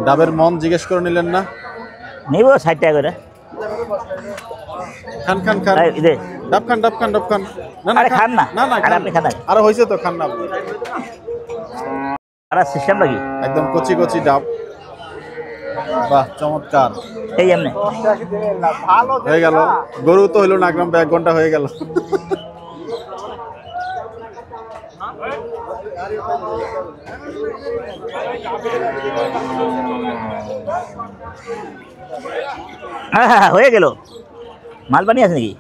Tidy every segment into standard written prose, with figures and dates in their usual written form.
ডাবের মন জিজ্ঞেস করে নিলেন না? নিব 60 টাকা করে। খান খান খান, ডাব খান ডাব খান ডাব খান। না না খান না, না না আপনি খান। আরে হয়েছে তো, খান না আপনি। আর সিস্টেম নাকি একদম কচি কচি ডাব। বাহ চমৎকার। এই এমনি হয়ে গেল। গরু তো হইলো না, একদম 1 ঘন্টা হয়ে গেল। হ্যাঁ হয়ে গেল। মাল পানি আছে নাকি?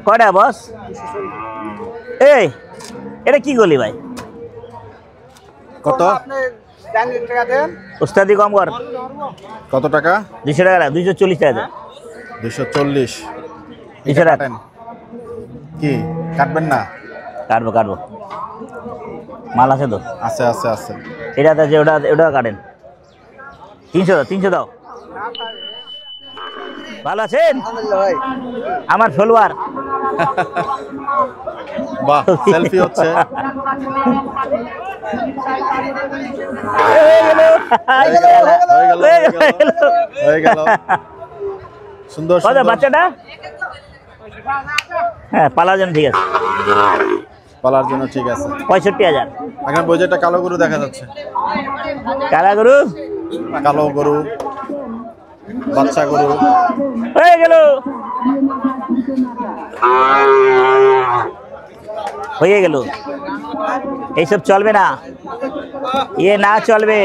কয়টা বস? এই এটা কি গলি ভাই? কত উস্তাদি কম কর। কত টাকা? 200 টাকা, 240 টাকা। 240। 200 টাকা কি কাটবেন না? কাটবো কাটবো, মাল আছে তো। আছে আছে আছে। এটা আছে, ওটা কাটেন। 300 দাও। ভালো আছেন? আমার ফলোয়ার। বাহ সেলফি হচ্ছে। হয়ে গেল। সুন্দর সুন্দর বাচ্চাটা। হ্যাঁ পালার জন্য ঠিক আছে। পালার জন্য ঠিক আছে। 65,000। এখন বই যেটা কালো গরু দেখা যাচ্ছে। কালা গরু, কালো গরু, বাচ্চা গরু হয়ে গেল। হয়ে গেল। এইসব চলবে না, ये না চলবে,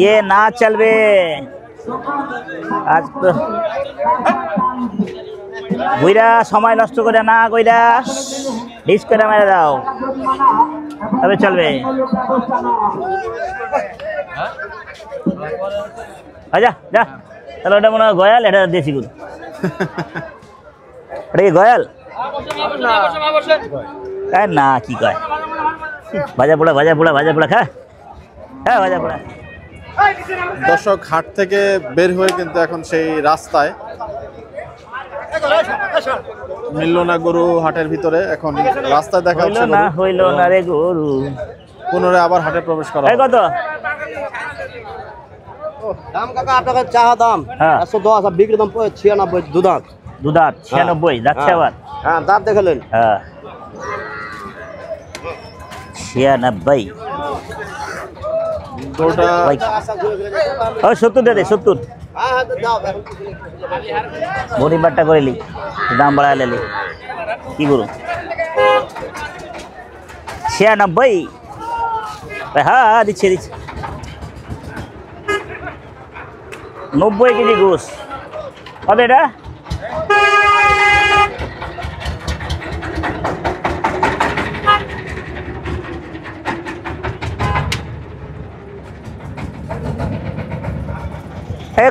ये না চলবে। আজ তো বুইরা সময় নষ্ট করে না কইরা ডিস করে মেরে দাও, তবে চলবে। যা যা, তাহলে ওটা মনে হয় গয়াল, এটা দেশি গরু। এটা কি গয়াল? না কি কয়, ভাজা পোড়া ভাজা পোড়া ভাজা পোড়া খা। হ্যাঁ ভাজা পোড়া। দর্শক হাট থেকে বের হয়ে কিন্তু এখন সেই রাস্তায় মিলল না গরু হাটের ভিতরে। এখন রাস্তায় দেখা হইল না, হইল না রে গরু। পুনরায় আবার হাটে প্রবেশ করা। কত দাম কাকা আপনাকে চাহা দাম 110 আর বিক্রি দাম 96। দুধাত দুধাত 96 যাচ্ছে আবার। হ্যাঁ দাঁত দেখালেন। হ্যাঁ 96। গরুটা ওই 70 দে 70। হ্যাঁ হ্যাঁ দাও। বড়ি বাট্টা করেলি, দাম বাড়ায় লেলি। কি করু? 96। হ্যাঁ দিচ্ছে দিচ্ছে। 90 কেজি গোস। কত এটা?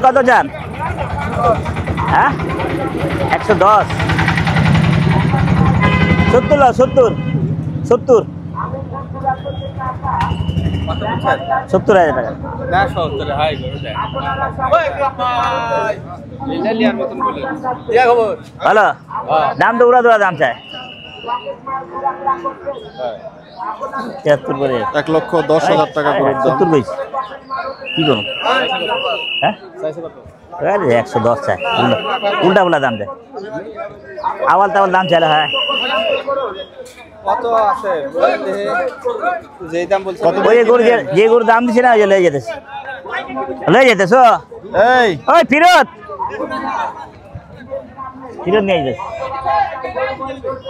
কত যান? হ্যাঁ 110। 70 লো, 70 70 70,000 টাকা। ভালো দাম তো উড়া দুরা দাম চায়। 73 করে 1,10,000 টাকা করে দাম। 70 কইছি কি করব? হ্যাঁ 110 চায়, উল্টা উল্টা দাম দেয়। আওয়াল তাওয়াল দাম চাইলে হয়। কত আছে যেই দাম বলছে? ওই গরু যে গরু দাম দিছে না, ওই লয়ে যেতেছে, লয়ে যেতেছ। এই ওই ফিরত ফিরত নিয়ে যেতেছে।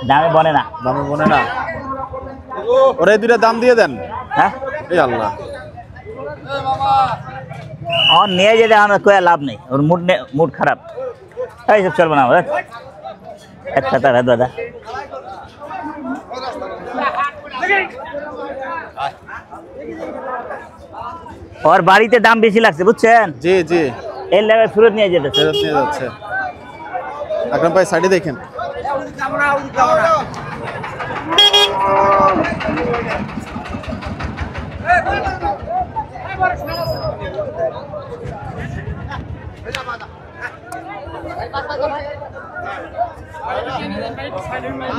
দামে বনে না, দামে বনে না। ওরে দুইটা দাম দিয়ে দেন। হ্যাঁ এই আল্লাহ, और নিয়ে যেতে আমার কোয়া লাভ নেই, ওর মুড খারাপ। এইসব চলবে না আমাদের। একটা তার দাদা ওর বাড়িতে দাম বেশি লাগছে বুঝছেন? জি জি, এর লেগে ফেরত নিয়ে যেতে। ফেরত নিয়ে যাচ্ছে। আকরাম ভাই সাইডে দেখেন।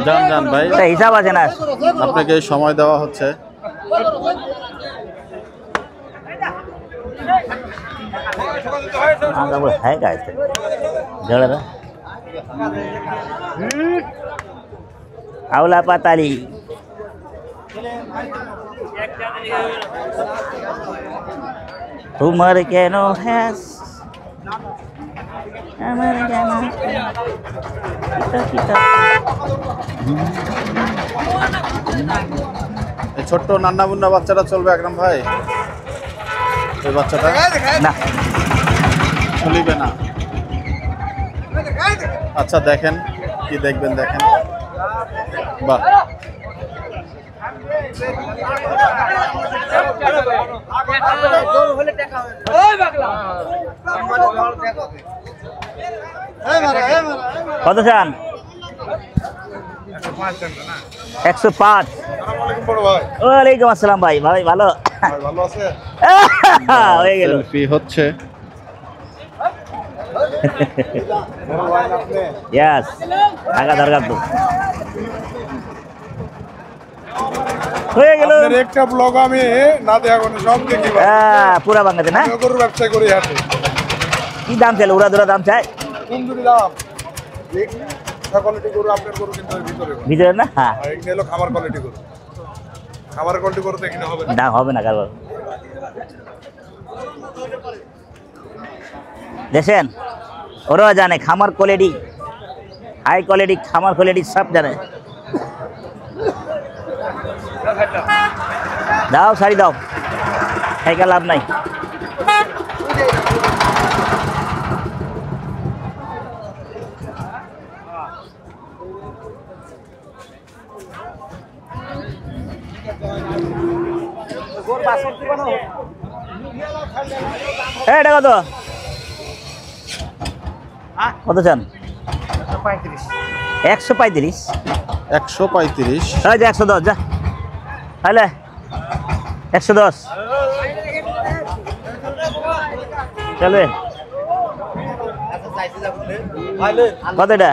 যান যান ভাই, এটা হিসাব আছে না। আপনাকে সময় দেওয়া হচ্ছে। है का जड़ आउला पाताली तुम्हारे केनो है हमारे केनो kita এই ছোট্ট নান্না মুন্না বাচ্চাটা চলবে আকরাম ভাই? এই বাচ্চাটা না চলিবে না। আচ্ছা দেখেন কি দেখবেন, দেখেন। বাহ, কত চান? 105। ওয়ালাইকুম আসসালাম ভাই, ভাই ভালো ভালো আছে? হয়ে গেল। সেলফি হচ্ছে। यस আগা দরকার তো হয়ে গেল। আপনার একটা ব্লগ আমি না দেখা কোনো সব দেখি ভাই। হ্যাঁ পুরা বাংলাতে না? আমি গরুর ব্যবসা করি হাটে। কি দাম চাই? উড়া দুরা দাম চাই কোন দুটি দাম? কোয়ালিটি গরু আপনার গরু কিন্তু এর ভিতরে ভাই। ভিতরে না? হ্যাঁ আর এখানে হলো খামার কোয়ালিটি গরু। খামার কোয়ালিটি গরু তো এখানে হবে না। দাম হবে না কারবার। দেখেন ওরাও জানে খামার কোয়ালিটি, হাই কোয়ালিটি, খামার কোয়ালিটি সব জানে। দাও শাড়ি দাও, খাইকা লাভ নাই। এটা কত? কত চান? 135। 135। 110 যা তাহলে 110 চলবে। কত এটা?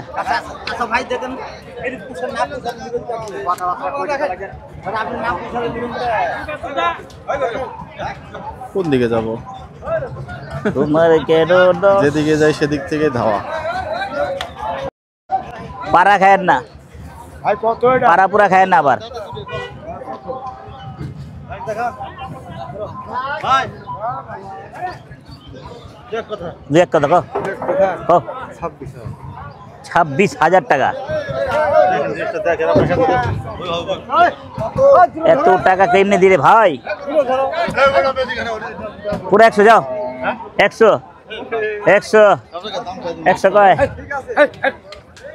কোন দিকে যাব? তোমার কেন যেদিকে যাই সেদিক থেকে ধাওয়া। পাড়া খায়েন না, ভাই কত এটা? পাড়া পুরা খায়েন না আবার। দু এক কথা কো 26,000 টাকা। এত টাকা কেমনে দিলে ভাই? পুরো 100 যাও। 100 কয়?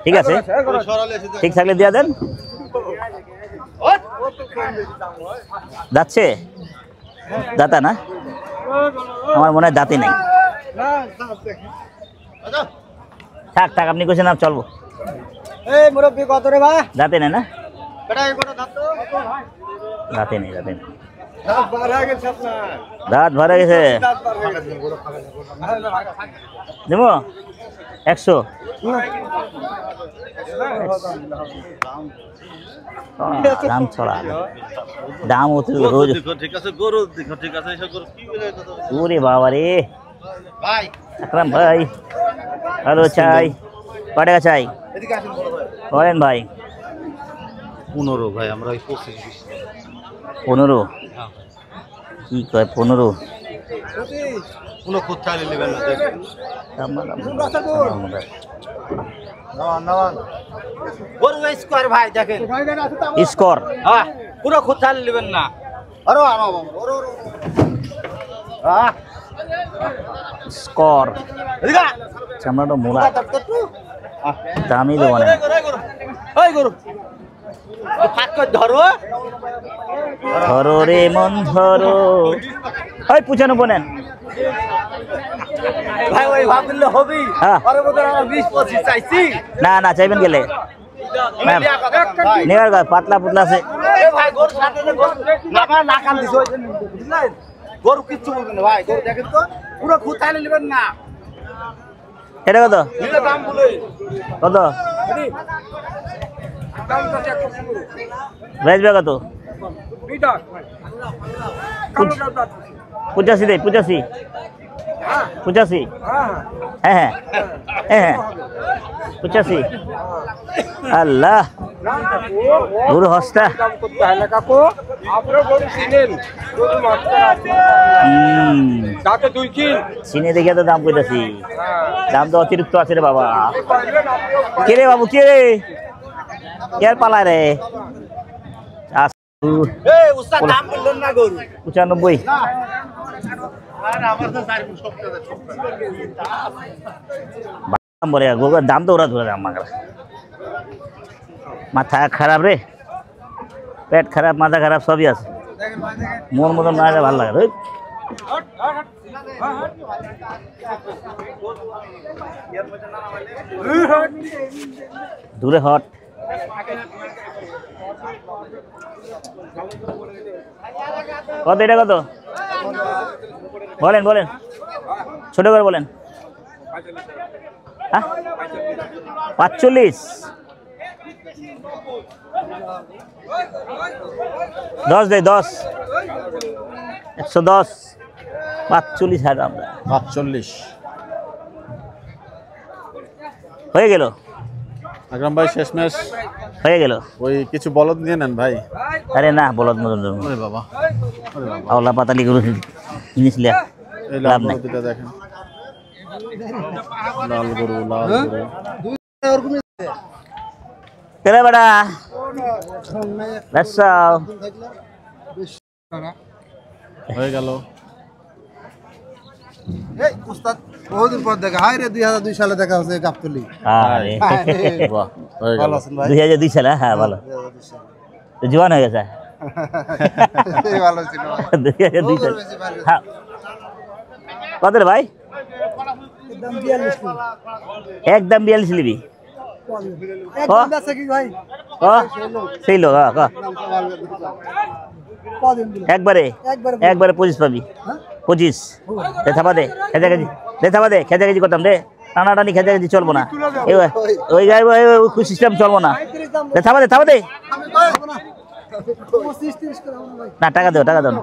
ঠিক আছে, ঠিক থাকলে দিয়া দেন। যাচ্ছে দাতা না? আমার মনে হয় দাঁতে নেই। থাক থাক, আপনি কোথায় নাম চলবো। দাঁতে নেই না? দাঁতে নেই, দাঁতে নেই, দাঁত ভরে গেছে। দেব 100। দাম ছড়া দাম রোজ। ওরে বাবা রে আকরাম ভাই, হ্যালো চাই কয় টাকা চাই বলেন ভাই? 15 ভাই, আমরা 25-20। 15 কি কয়? 15 কোনো খুদ চাইলে নেবেন না, দেখেন। গরু স্কোয়ার ভাই দেখেন, স্কোর। হ্যাঁ পুরো খুদ চাইলে নেবেন না। আরো স্কোর চামড়াটা মোড়া, দামি দেবো না। ওই গরু ফাঁক করে ধরো, ধরো রে মন ধরো। ওই 95 নেন ভাই। ওই ভাবলে হবি, হ্যাঁ। আরে বদর আমরা 20-25 চাইছি। না না চাইবেন গেলে ম্যাম নেওয়ার কথা পাতলা পুতলা আছে। এ ভাই গরু সাথে গরু না ভাই, না কান দিছ বুঝলেন? গরু কিচ্ছু বলবেন না ভাই, গরু দেখেন তো পুরো খুদ চাইলে নেবেন না। এটা কত? নিলে দাম বলে কত? বেচবে কত? 85 দে, 85 85। হ্যাঁ হ্যাঁ 85। আল্লাহ গরু হস্তা। চিনে দেখে তো দাম কইতাছি, দাম তো অতিরিক্ত আছে রে বাবা। কে রে বাবু, কে রে, কে পালা রে? 95। দাম তো ওরা ধরে আমাকে। মাথা খারাপ রে, পেট খারাপ, মাথা খারাপ সবই আছে। মন মতন না ভালো লাগে রে। দূরে হট। কত এটা কত বলেন বলেন, ছোট করে বলেন। হ্যাঁ 45। 10 দে, 10 110। 45,000 আমরা। 45 হয়ে গেল আকরাম ভাই, শেষমেশ হয়ে গেল। ওই কিছু বলদ নিয়ে নেন ভাই। আরে না, বলদ মতন ওরে বাবা, ওরে বাবা, আওলা পাতালি গরু জিনিস লিয়া এই লাভ লাল নাই। গরুটা দেখেন, লাল গরু, লাল গরু। তেরে বেটা বেসাও হয়ে গেল। বহুদিন পর দেখা, হাই রে 2002 সালে দেখা হচ্ছে গাবতলি। আরে বাহ, হয়ে গেল। ভালো আছেন ভাই? 2002 সালে, হ্যাঁ ভালো। তো জোয়ান হয়ে গেছে। ভালো ছিল 2002 সালে। হ্যাঁ কত রে ভাই? একদম 42 লিবি। সেই লোক একবারে একবারে 25 পাবি। 25 থাপা দে, খেজা কেজি দে, থাপা দে, খেজা কেজি করতাম রে। টানাটানি খেজা কেজি চলবো না, ওই সিস্টেম চলবো না। থাপা দে, থাপা দে না, টাকা দেবো, টাকা দেবো না,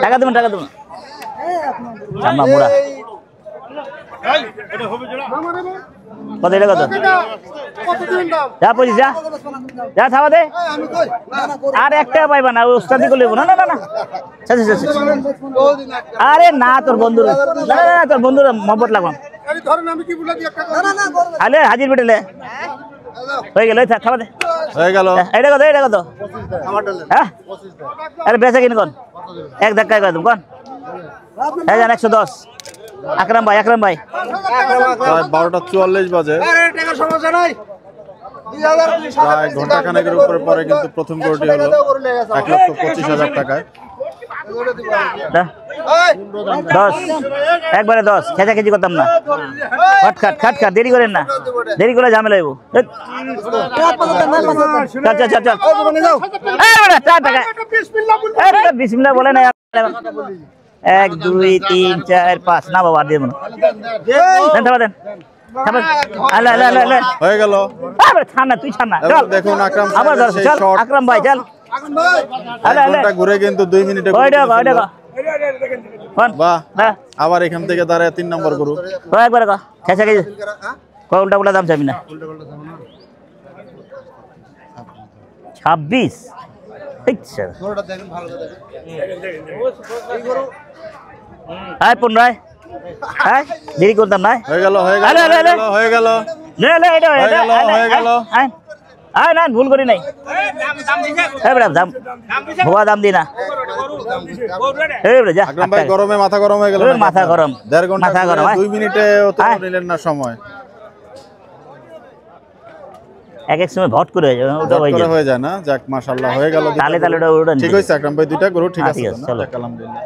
টাকা দেবো, টাকা দেবো আমরা মোড়া। কত এটা কত? যা 25, যা যা, থাপা দে। আর একটা পাইবা না, ওস্তাদি করলে না না না না। আরে না, তোর বন্ধুর, না না তোর বন্ধুর মহব্বত লাগবে। আলে হাজির বেটেলে হয়ে গেল। থাপা দে, হয়ে গেল। এটা কত? এটা কত? হ্যাঁ আরে বেচা কিনে কন, এক ধাক্কায় কয় তুমি কন। হ্যাঁ জান 110। আকরাম ভাই, আকরাম ভাই প্রায় 12:44 বাজে, প্রায় ঘন্টাখানেকের উপরে পরে কিন্তু প্রথম গরুটি হলো 1,25,000 টাকায়। 10 একবারে 10, খেচা খেচি করতাম না। খাট খাট খাট খাট, দেরি করেন না, দেরি করে ঝামেলা হইব। চল চল চল চল, 4 টাকা। বিসমিল্লাহ বলে না। 1 2 3 4 5 না বাবা, দিয়ে মনে দেন, থাপা দেন, থাপা। আলে আলে আলে আলে হয়ে গেল। আরে ছানা, তুই ছানা, এবং চল দেখুন আকরাম আবার ধর, সেই চল শট, আকরাম ভাই চল। আলে আলে ঘন্টা ঘুরে কিন্তু 2 মিনিটে ওই গরু দেখো, ওই তুলে দেখো ফেললো। কোন বাহ, হ্যাঁ আবার এখান থেকে দাঁড়ায় 3 নম্বর গরু। তো একবারে কো খেচা খেচি কো, উল্টা উল্টা দাম চাবি না। 26 আচ্ছা আয় 15 আয়, দেরি করতাম না। হয়ে গেল, হয়ে গেল, আলে, আলে, আলে। হয়ে গেল। লে লে এটা হয়ে গেল, হয়ে গেল। আয় আয়, না ভুল করি নাই। এই বেটা দাম ভুয়া দাম দি না। এই বেটা যা। আকরাম ভাই গরমে মাথা গরম হয়ে গেল। ওর মাথা গরম, 1.5 ঘন্টা মাথা গরম, 2 মিনিটে তো আয়। নিলেন না সময়। এক এক সময় ভট করে হয়ে যাবে, ওটা হয়ে করে যাবে। হয়ে যায় না। যাক মাশাআল্লাহ হয়ে গেল। দুইটা তালে তালে গরু। ওটা ওটা ঠিক হইছে আকরাম ভাই, দুইটা গরু ঠিক হ্যাঁ, আছে ঠিক তো আছে, না? চলো। যাক, আলহামদুলিল্লাহ।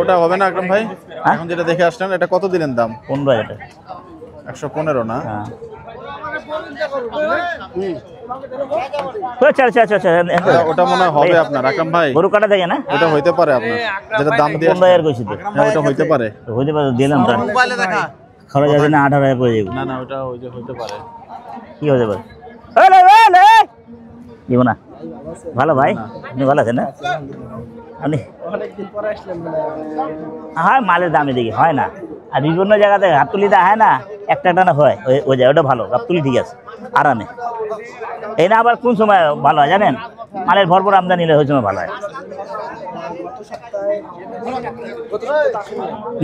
ওটা হবে না আকরাম ভাই? হ্যাঁ? এখন যেটা দেখে আসলেন এটা কত দিলেন দাম? 15,000 টাকা। 115 না? হ্যাঁ চল চল চল চল, ওটা মনে হয় হবে আপনার আকরাম ভাই। গরু কাটা থাকে না, ওটা হইতে পারে আপনার, যেটা দাম দিয়ে 15,000 কইছি তো। হ্যাঁ, ওটা হইতে পারে। হইতে পারে, দিলাম তো। খরচ আছে না, 18,000 পড়ে যাবে। না না, ওটা ওই যে হইতে পারে। কি হতে পারে? দিব না। ভালো ভাই, আপনি ভালো আছেন না? আপনি হ্যাঁ, মালের দামে দেখি হয় না, আর বিভিন্ন জায়গাতে গাবতলিতে হয় না, একটা টানা হয়, ওই যায় ওটা ভালো, গাবতলি ঠিক আছে আরামে। এই না আবার কোন সময় ভালো হয় জানেন? মালের ভরপুর আমদানি নিলে ওই সময় ভালো হয়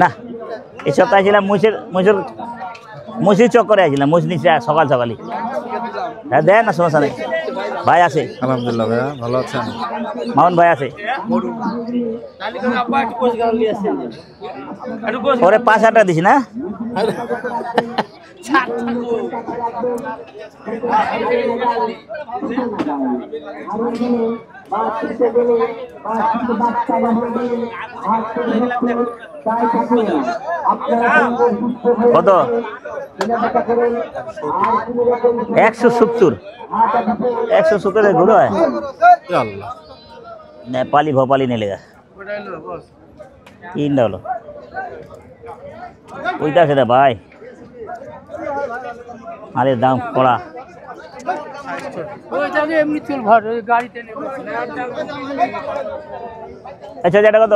না। এই সপ্তাহে ছিলাম মহিষের চক্করে আসছিলাম, মহিষ নিচে সকাল সকালই। হ্যাঁ দেন না, সমস্যা নেই। ভাই আছে আলহামদুলিল্লাহ ভাইয়া, ভালো আছেন? মামুন ভাই আছে। ওরে 5,000 টাকা দিছি না। কত? 170। 170 ঘুরো হয়। আল্লাহ, नेपाली भोपाली नहीं लेगा। तीन डालो ওইটা সেটা ভাই, আরে দাম পড়া। আচ্ছা যেটা কত?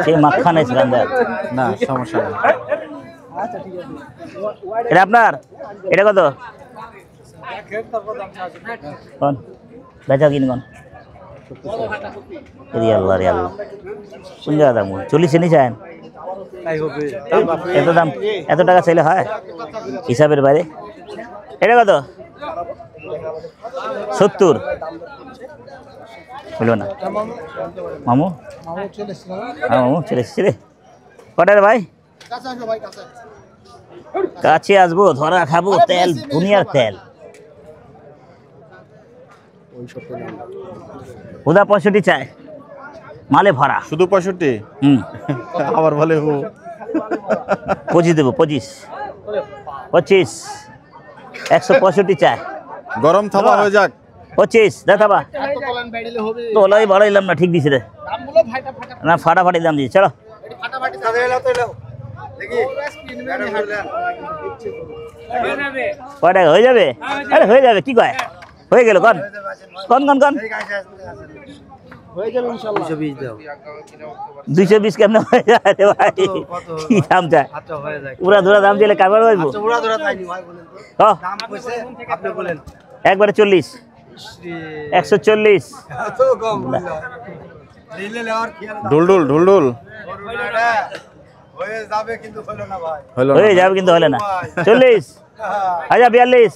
সেই মাখা নেই সেখানকার। না সমস্যা নেই। এটা আপনার? এটা কত? কোন বেচা কিন কোন? আল্লাহ রে আল্লাহ, কোন জায়গা দাম? 40 নিচে আছেন? এত দাম, এত টাকা চাইলে হয় হিসাবের বাইরে। এটা কত? 70 হলো না মামু? হ্যাঁ মামু চলে এসেছি রে। কটার ভাই? কাছে আসবো, ধরা খাবো, তেল দুনিয়ার তেল। হুদা 65 চায়, মালে ভরা শুধু 65? আবার বলে 25 দেবো। 25 165 চায়। গরম থাবা হয়ে যাক। 25 দে থাবা। তোলাই বাড়াইলাম না, ঠিক দিছি রে না, ফাটাফাটি দাম দিয়েছি। চলো কয় টাকা হয়ে যাবে? আরে হয়ে যাবে, কি কয়? হয়ে গেল কন কন কন কন 220 কেমনে হয়ে যায় রে ভাই? কি দাম চায়? পুরা ধরা দাম চাইলে কারবার হইব? একবারে 40 140। ঢুলঢুল ঢুলঢুল হয়ে যাবে কিন্তু হলো না ভাই। হয়ে যাবে কিন্তু হলে না। 40 আচ্ছা 42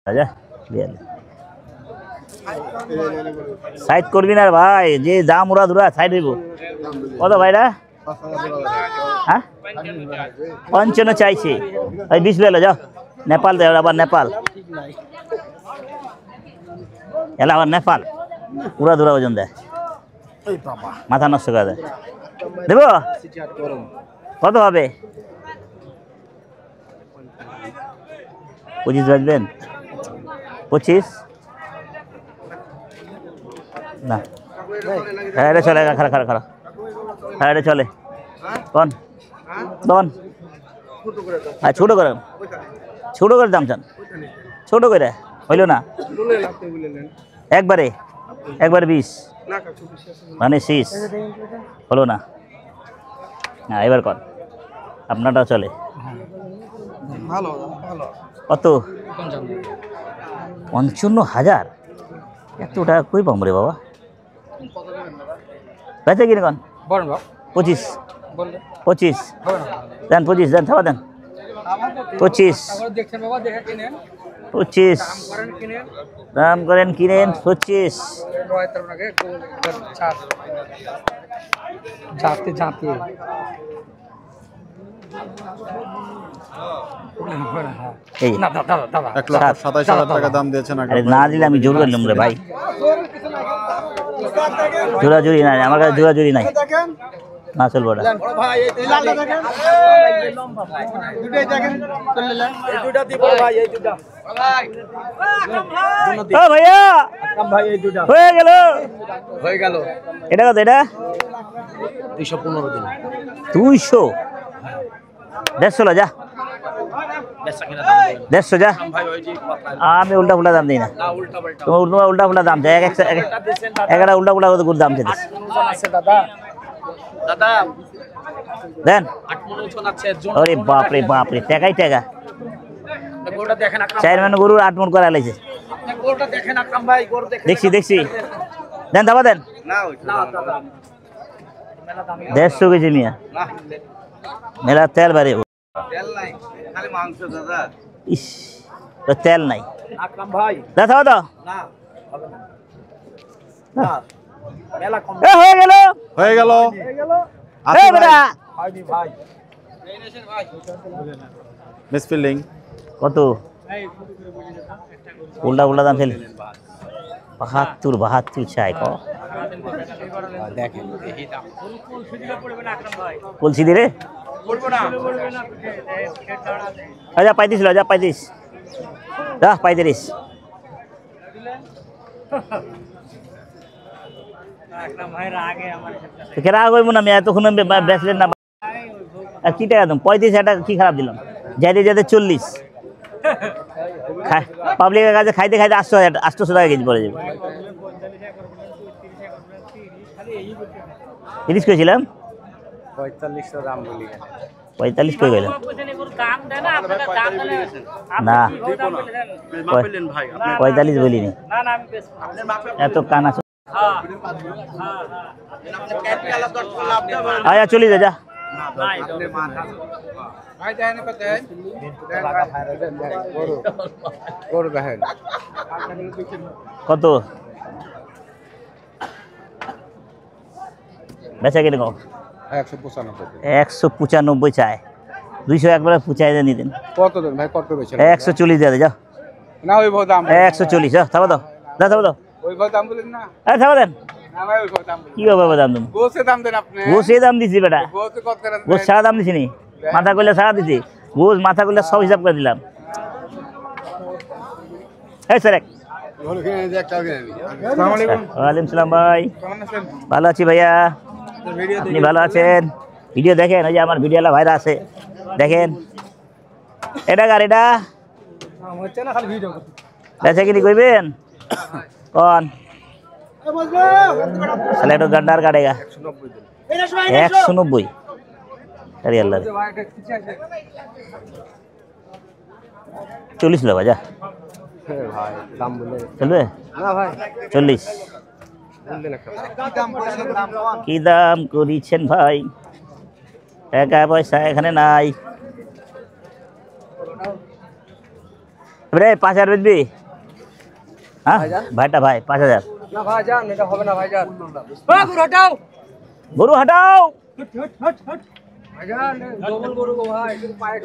আচ্ছা 42 সাইড করবি না ভাই, যে দাম উড়া ধুরা সাইড হইব। কত ভাইরা? হ্যাঁ 55 চাইছে। ওই 20 বেলো যাও, নেপাল দেয় আবার, নেপাল এলা আবার নেপাল উড়া ধুরা ওজন দেয়, মাথা নষ্ট করে দেয়। দেব কত হবে? 25 বাজবেন? 25 না, হ্যাঁ এটা চলে, খারাপ খারাপ খারাপ, হ্যাঁ এটা চলে। কোন কোন? হ্যাঁ ছোটো করে, ছোটো করে দাম চান, ছোটো করে হইল না একবারে, একবারে 20 মানে 30 হলো না। হ্যাঁ এবার কর, আপনারটাও চলে। কত? 55,000? এত টাকা কই পাম রে বাবা? বেচে কিনে কন? 25 25 দেন, 25 দেন, থাবা দেন। 25 25 দাম করেন, কিনেন 25। এই 1,27,000 টাকা দাম দিয়েছেন। আরে না দিলে আমি জোর করলাম রে ভাই, জোরাজুরি নাই আমার কাছে, জোরাজুরি নাই না, চলবো না। ভাইয়া হয়ে গেল। এটা কত? এটা 215 দিন। 200 150 যা 150 যা আমি উল্টা ফুল্টা দাম দিই না তোমার উল্টা ফুল্টা দাম চাই একটা উল্টা ফুল্টা করে দাম চাই দেন আরে বাপরে বাপরে টাকাই টাকা 4 মান গরুর 8 মন করে লাইছে দেখছি দেন দাবা দেন 150 কেজি মিয়া মেলা তেল বাড়ে ইস তো তেল নাই দাও তো হয়ে গেল মিসফিল্ডিং কত উল্টা উল্টা দাম ছিল 72 চাই ক কলসি দিরে আচ্ছা 35 লো যা 35 যা 35 কেরা কইব না আমি এতক্ষণ বেচলেন না কি টাকা দাম 35 টাকা কি খারাপ দিলাম যাইতে 40 পাবলিকের কাছে খাইতে 800 টাকা কেজি পড়ে যাবে 30 কইছিলাম 45 দাম বলি 45 কই গেলেন না 45 বলিনি এত কানা আয়া চলি যা কত বেচা কিনে কম 195 চাই 200 একবারে পুচাই দিয়ে নিতেন কত দেন ভাই কত বেচেন 140 দিয়ে যাও না ওই ভাই দাম 140 যাও থামো দাও ওই ভাই দাম বলেন না আরে থামো দেন না ভাই ওই ভাই দাম বলেন কি হবে দাম তুমি গোসে দাম দেন আপনি গোসে দাম দিছি বেটা গোসে কত করেন গোস সারা দাম দিছি নি মাথা কইলে সারা দিছি গোস মাথা কইলে সব হিসাব করে দিলাম এই স্যার ভালো কিনে দেখ কাল কিনে আসসালামু আলাইকুম ওয়ালাইকুম সালাম ভাই কেমন আছেন ভালো আছি ভাইয়া আপনি ভালো আছেন ভিডিও দেখেন ওই যে আমার ভিডিওলা ভাইরা আছে দেখেন এটা কার এটা হচ্ছে না খালি ভিডিও বেচা কিনি কইবেন কোন তাহলে একটু গন্ডার কাটেগা 190 আরে আল্লাহ 40 লো বাজা ভাই দাম বলে চলবে না ভাই 40 বললেন একটা কি দাম বলেছেন দাম কোন কি দাম করিছেন ভাই টাকা পয়সা এখানে নাই রে 5000 বেচবি হ্যাঁ ভাইটা ভাই 5000 না ভাই জান এটা হবে না ভাই জান গরু হটাও গরু হটাও ভাই জান ডবল গরু গো ভাই পায়ে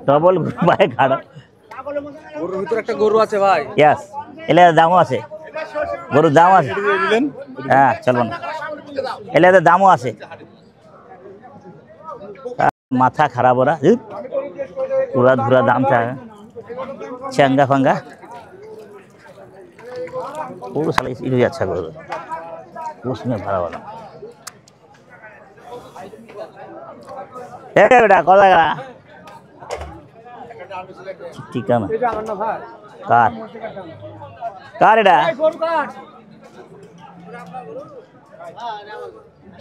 ডবল ভাই খাড়া গরুর ভিতরে একটা গরু আছে ভাই ইয়াস এলে দামও আছে গরুর দাম আছে হ্যাঁ চলুন এলে দামও আছে মাথা খারাপ ওরা পুরা ধুরা দামটা চাঙ্গা ফাঙ্গা পুরো সালে ইয়ে अच्छा গরু उसमें भरा वाला बेटा कौन लगा ठीक है ना कार कार এটা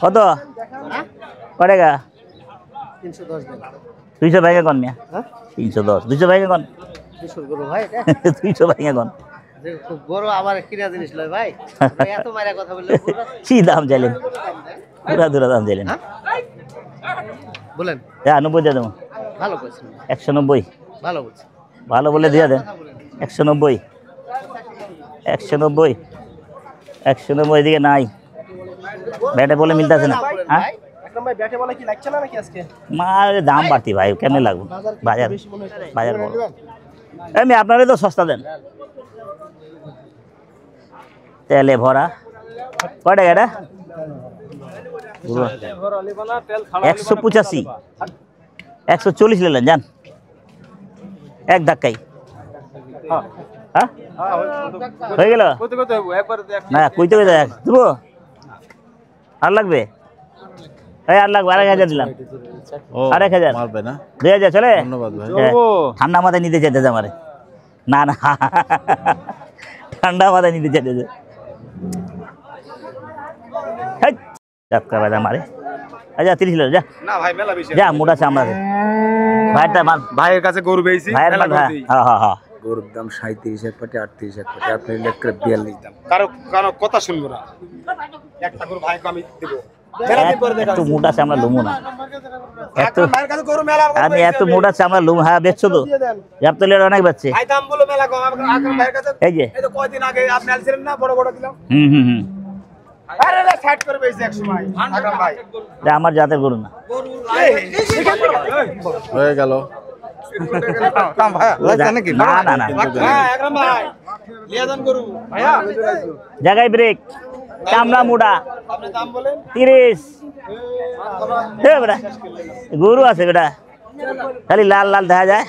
কত পড়েগা 310 দেন 200 ভাইগা কোন মিয়া 310 200 ভাইগা কোন 200 গরু ভাই এটা 200 ভাইগা কোন যে খুব বড় আবার কিনা জিনিস লয় ভাই এত মারা কথা বললে কি দাম চাইলেন পুরা দুরা দাম চাইলেন বলেন 90 দিয়ে দেবো ভালো কইছেন 190 ভালো বলছেন ভালো বলে দিয়ে দেন 190 190 190 দিকে নাই ব্যাটে বলে মিলতেছে না হ্যাঁ একদম ভাই ব্যাটে বলে কি লাগছে না নাকি আজকে মার দাম বাড়তি ভাই কেমনে লাগবে বাজার বাজার বড় আমি আপনারে তো সস্তা দেন তেলে ভরা কয় টাকা এটা 185 140 নিলেন যান এক ধাক্কাই হ্যাঁ হয়ে গেল না কইতে কইতে দেবো আর লাগবে এই 8 লাখ 12,000 দিলাম ও 8,000 মারবে না 2,000 চলে ধন্যবাদ ভাই ঠান্ডা মাথায় নিতে চাইতেছে আমারে না না ঠান্ডা মাথায় নিতে চাইতেছে চাপকা বাজা মারে আচ্ছা 30 যা না ভাই মেলা বেশি যা মোটা চামড়া ভাইটা মাল ভাইয়ের কাছে গরু বেশি ভাইয়ের মাল হ্যাঁ হ্যাঁ হ্যাঁ গরুর দাম 37 এক পাটি 38 এক পাটি আপনি লেখকে 42 দাম কারো কথা শুনবো না একটা গরু ভাইকে আমি দেব একটু মোটা চামড়া লুমু না এত ভাইয়ের কাছে গরু মেলা আমি এত মোটা চামড়া লুম হ্যাঁ বেচছো তো তো লেট অনেক বেচছে ভাই দাম বলো মেলা কম আকরাম ভাইয়ের কাছে এই যে এই তো কয়দিন আগে আপনি আনছিলেন না বড় বড় দিলাম হুম আরে রে সাইড করে বেশি এক সময় আকরাম ভাই এটা আমার জাতের গরু না হয়ে গেল কাম ভাই লাইছে নাকি না না না হ্যাঁ আকরাম ভাই লিয়া দান গরু ভাইয়া জায়গায় ব্রেক চামড়া মোটা আপনি দাম বলেন 30 হে বেটা গরু আছে বেটা খালি লাল লাল দেখা যায়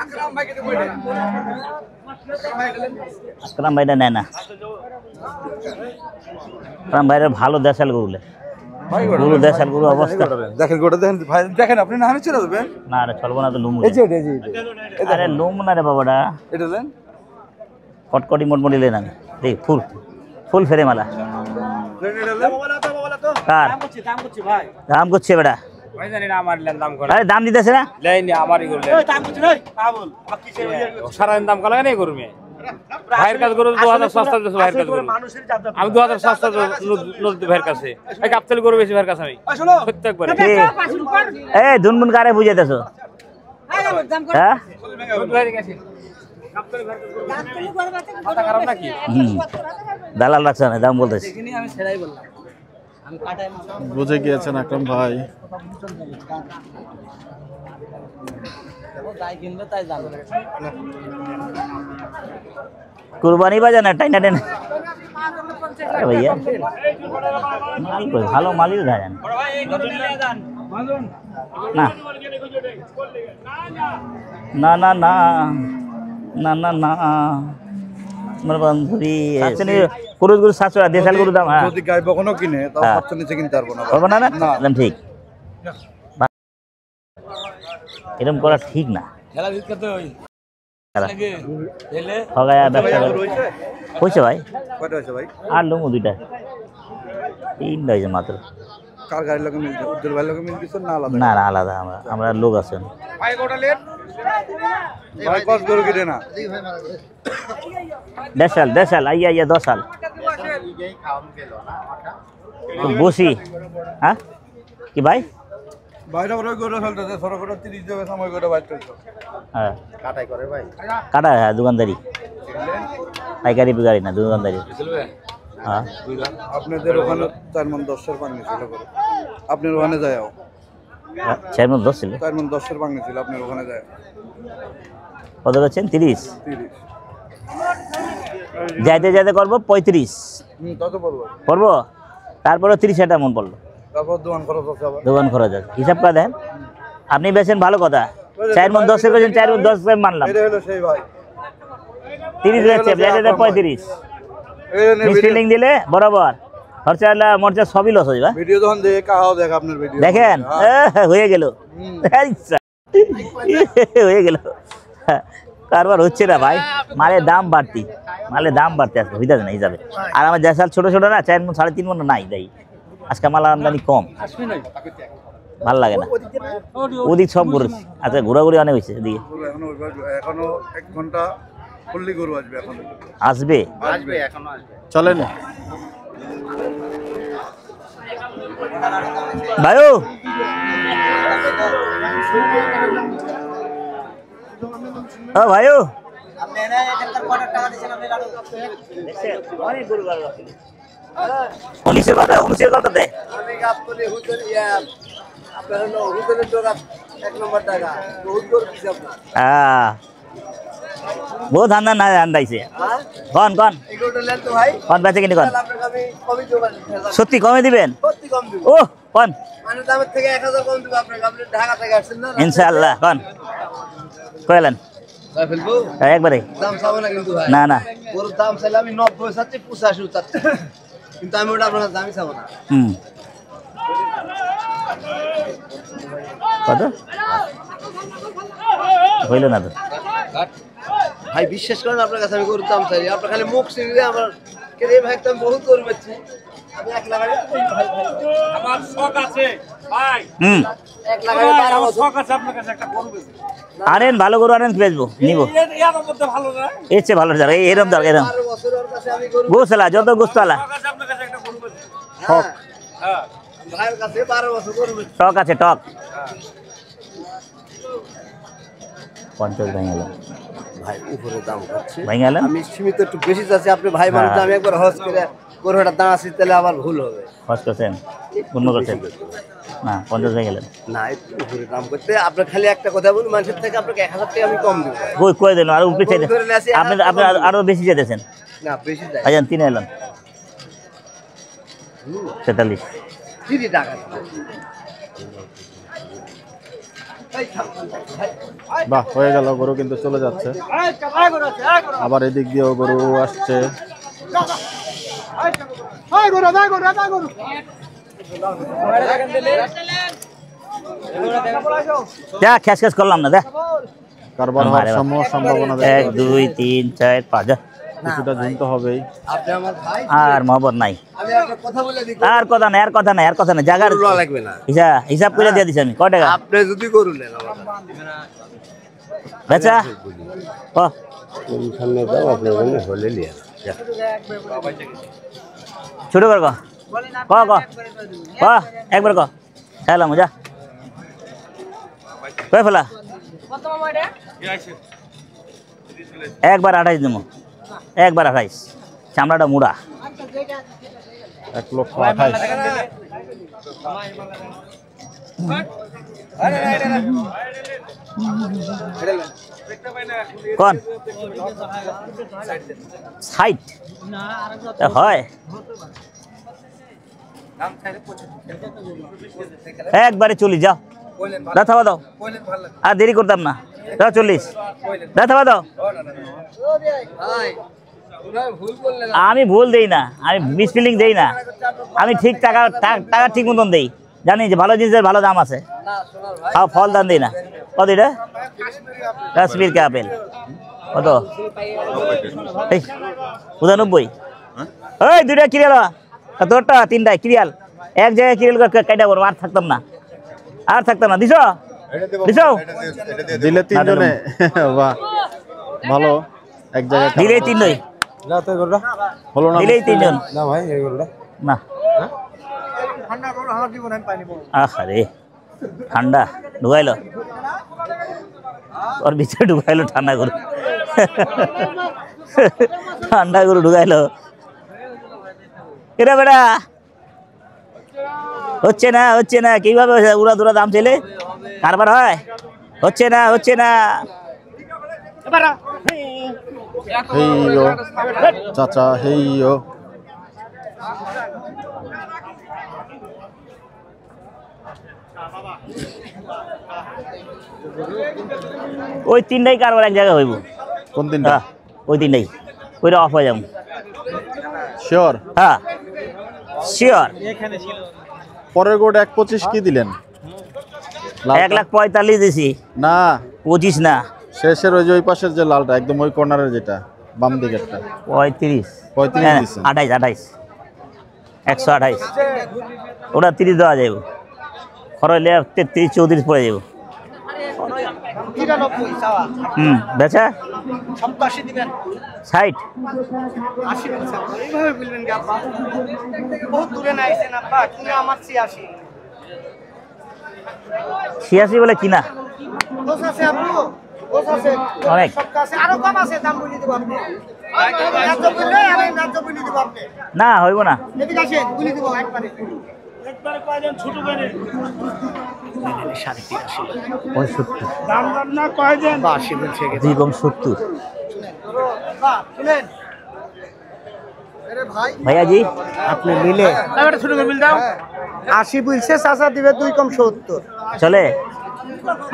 আকরাম ভাই কে বইটা আকরাম ভাইটা নেয় না আকরাম ভাইয়ের ভালো দেশাল গরুলে গরু দেশাল গরু অবস্থা দেখেন গোটা দেখেন ভাই দেখেন আপনি না আমি চলে যাবেন না রে চলবো না তো লুমু এই যে আরে লুম না রে বাবাটা এটা দেন কটকটি মোটমোটি লেন আমি দেখ ফুল ফুল ফেরে মালা কার দাম করছি ভাই দাম করছে বেটা ভাই জানি না আমার দাম করে আরে দাম দিতেছে না লেনি আমারই গরু ওই দাম করছি ভাই পাগল সারা দিন দাম কলা নেই গরু মে ভাইয়ের কাছে গরু 2000 সস্তা দিছে ভাইয়ের কাছে গরু আমি 2000 সস্তা নদী ভাইয়ের কাছে এই কাপতেল গরু বেশি ভাইয়ের কাছে আমি প্রত্যেকবার এই দুনমুন কারে বুঝাইতেছো হ্যাঁ মাথা খারাপ নাকি দালাল রাখছ না দাম বলতেছি আমি সেটাই বললাম আমি কাটাই বুঝে গিয়েছেন আকরাম ভাই তাই কিনবে তাই জানবে কুরবানি বাজার না টাইনা টেনে আরে ভাইয়া মাল কই ভালো মালই দেন না না না না না না আমার বান্ধবী পুরুষ গরু 700 টাকা দেশাল গরু দাম হ্যাঁ যদি গাই বকনো কিনে তাও 700 নিচে কিনতে পারবো না পারবো না না একদম ঠিক এরকম করা ঠিক না খেলা জিত করতে হই লাগে এলে হগায়া ব্যবসা হইছে ভাই কয়টা হয়েছে ভাই আর লুমু দুইটা 3 হইছে মাত্র কার গাড়ির লগে মিলছে উজ্জ্বল ভাইয়ের লগে মিল কিছু না আলাদা না না আলাদা আমরা লোক আছেন ভাই গোটা লেট ভাই কস গরু কিনে না দেশাল আইয়া 10 সাল তো বসি হ্যাঁ কি ভাই বাইরে বড় গরু ফেলতেছে ছোট ছোট 30 দেবে সময় গরু বাইর করছো হ্যাঁ কাটাই করে ভাই কাটা হ্যাঁ দোকানদারি পাইকারি বিকারি না দোকানদারি হ্যাঁ আপনাদের ওখানে 4 মণ 10 এর পাঙ্গি ছিল করে আপনার ওখানে যাও 4 মণ 10 ছিল 4 মণ 10 এর পাঙ্গি ছিল আপনার ওখানে যায় কত করছেন 30 30 যাইতে করবো 35 তত পড়বো করবো তারপরে 30 টাকা মন পড়লো তারপর দোকান খরচ আছে আবার দোকান খরচ আছে হিসাব করে দেন আপনি বেছেন ভালো কথা 4 মণ 10 এর করেছেন 4 মণ 10 এর মানলাম এটা হলো সেই ভাই 30 যাচ্ছে যাইতে 35 মিসফিলিং দিলে বরাবর খরচা হলে মরচা সবই লস হয়ে যাবে ভিডিও যখন দেখে কাহাও দেখ আপনার ভিডিও দেখেন হয়ে গেল হয়ে গেল কারবার হচ্ছে না ভাই মালের দাম বাড়তি আজকে হইতে না হিসাবে আর আমার দেশাল ছোট ছোট না 4 মণ 3.5 মণ নাই দেয় আজকে মাল আমদানি কম ভাল লাগে না ওদিক সব ঘুরেছি আচ্ছা ঘোরাঘুরি অনেক হয়েছে এদিকে এখনো 1 ঘন্টা ফুললি গরু আসবে এখন আসবে এখনো আসবে চলেন ভাইও ও ভাইও আপনি এনে এখানকার কত টাকা দিবেন আপনি লাড়ু অনেক গরু গাড়ি আছে 19 কথা দে আমি কাপ করে হুজুর ইয়া আপনার হলো হুজুরের জোড়া 1 নম্বর টাকা হুজুর কি আপনার হ্যাঁ বহুত ধান্দা না আন্দাইছে হ্যাঁ কোন এগুলো লেন তো ভাই কোন বেচে কিনে কোন আপনাকে আমি কমই জোগাড় সত্যি কমে দিবেন সত্যি কম দিব ও কোন মানে দামের থেকে 1000 কম দিব আপনাকে আপনি ঢাকা থেকে আসছেন না ইনশাআল্লাহ কোন কইলেন ভাই ফেলবো একবারে দাম চাবো না কিন্তু ভাই না ওর দাম চাইলে আমি 90 চাচ্ছি 85 চাচ্ছি কিন্তু আমি ওটা আপনার দামই চাবো না হুম কত হইল না তো ভাই বিশ্বাস করেন আপনার কাছে আমি গরুর দাম চাই আপনার খালি মুখ চিনলে আমার কে ভাই তো আমি বহুত গরু বেচছি আমি 1 লাখ আমার শখ আছে ভাই, 1 লাখ আমার শখ আছে আপনার কাছে একটা গরু বেচবো। আনেন ভালো গরু আনেন বেচবো নিব এর মধ্যে ভালো না, এর চেয়ে ভালো যাবে এরম দরকার এরম 12 বছর ওর কাছে আমি গরু গোসলা যত গোসলা শখ আছে আপনার কাছে একটা গরু বেচবো। শখ হ্যাঁ ভাইয়ের কাছে 12 বছর গরু বেচছি টক আছে টক 50 ভেঙে গেল ভাই উপরে দাম হচ্ছে ভেঙে গেল আমি সীমিত একটু বেশি চাচ্ছি আপনি ভাই মানুষ আমি একবার হজ করে গরুটার দাম আসি তাহলে আবার ভুল হবে খরচ করছেন পূর্ণ করছেন না 50 ভেঙে গেলেন না একটু উপরে দাম করতে আপনার খালি একটা কথা বলুন মানুষের থেকে আপনাকে 1000 টাকা আমি কম দেবো কই কই দেন আর উপরে চাইতে আপনি আপনি আরো বেশি চাইতেছেন না বেশি যায় আজান 3 এলেন 43 30 টাকা বাহ, হয়ে গেল, গরু কিন্তু চলে যাচ্ছে। আবার এদিক দিয়েও গরু আসছে। যা খ্যাস খ্যাস করলাম না দেখ কারবার হওয়ার সম্ভাবনা 1 2 3 4 5 যা কিছুটা ঝুলতে হবেই। আপনি আমার ভাই আর মহব্বত নাই আমি একটা কথা বলে দিই আর কথা নাই আর কথা নাই আর কথা নাই জায়গার গরু লওয়া লাগবে না হিসাব করে দিয়ে দিছি আমি কয় টাকা আপনি যদি গরু নেন আমার বেচা ও সামনে দাও আপনার জন্য হলে লিয়া ছোট কর ক একবার ক খেলাম যা কয় ফেলা একবার 28 দেবো একবার 28 চামড়াটা মুড়া 1,28,000। কোন সাইট হয় একবারে চলি যাও দাও দাও আর দেরি করতাম না দাও 40 দাও দাও আমি ভুল দেই না আমি মিসফিলিং দেই না আমি ঠিক টাকা টাকা ঠিক মতন দেই জানি যে ভালো জিনিসের ভালো দাম আছে খাও ফল দাম দেই না কত এটা কাশ্মীর কে আপেল কত 99 ওই দুইটা কিরিয়াল তোরটা তিনটা কিরিয়াল এক জায়গায় কিরিয়াল কাইটা করবো আর থাকতাম না দিছো দিলে 3 জনে বাহ ভালো এক জায়গায় দিলেই 3 নই হলো না দিলেই 3 জন না ভাই এই গরুটা না ঠান্ডা গরু আমার জীবন আমি পানি পাবো আরে ঠান্ডা ঢুকাইলো ওর ভিতরে ঢুকাইলো ঠান্ডা গরু ঢুকাইলো এরা বেটা হচ্ছে না কিভাবে উড়া দুরা দাম ছেলে কারবার হয় হচ্ছে না হেইয়ো চাচা হেইয়ো ওই তিনটাই কারবার এক জায়গায় হইব কোন দিনটা ওই তিনটাই ওইটা অফ হয়ে যাবো শিওর হ্যাঁ শিওর পরের গোট 1,25 কি দিলেন 1,45,000 দিছি না 25 না শেষের ওই যে ওই পাশের যে লালটা একদম ওই কর্নারের যেটা বাম দিকেরটা 35 35 দিছেন 28 128 ওটা 30 দেওয়া যাবে খরচ 33 34 পড়ে যাবে 93 চাওয়া বেচা 87 দিবেন 60 80 বলছেন এইভাবে বলবেন কি আব্বা বহুত দূরে না আইছেন আব্বা তুমি আমার 86 86 বলে কিনা দোষ আছে আপু দোষ আছে অনেক সব কাছে আরো কম আছে দাম বলি দেব আপনি ন্যায্য বললে আমি ন্যায্য বলি দেব আপনি না হইব না এদিকে আসেন বলি দেব একবারে কয়জন ছোট করে 75 দাম না কয়জন 82 বলছে দুই কম 70 বাহ শুনেন আরে ভাই ভাইয়া জি আপনি মিলে একটা ছোট করে বিল দাও 80 বলছে চাচা দিবে 2 কম 70 চলে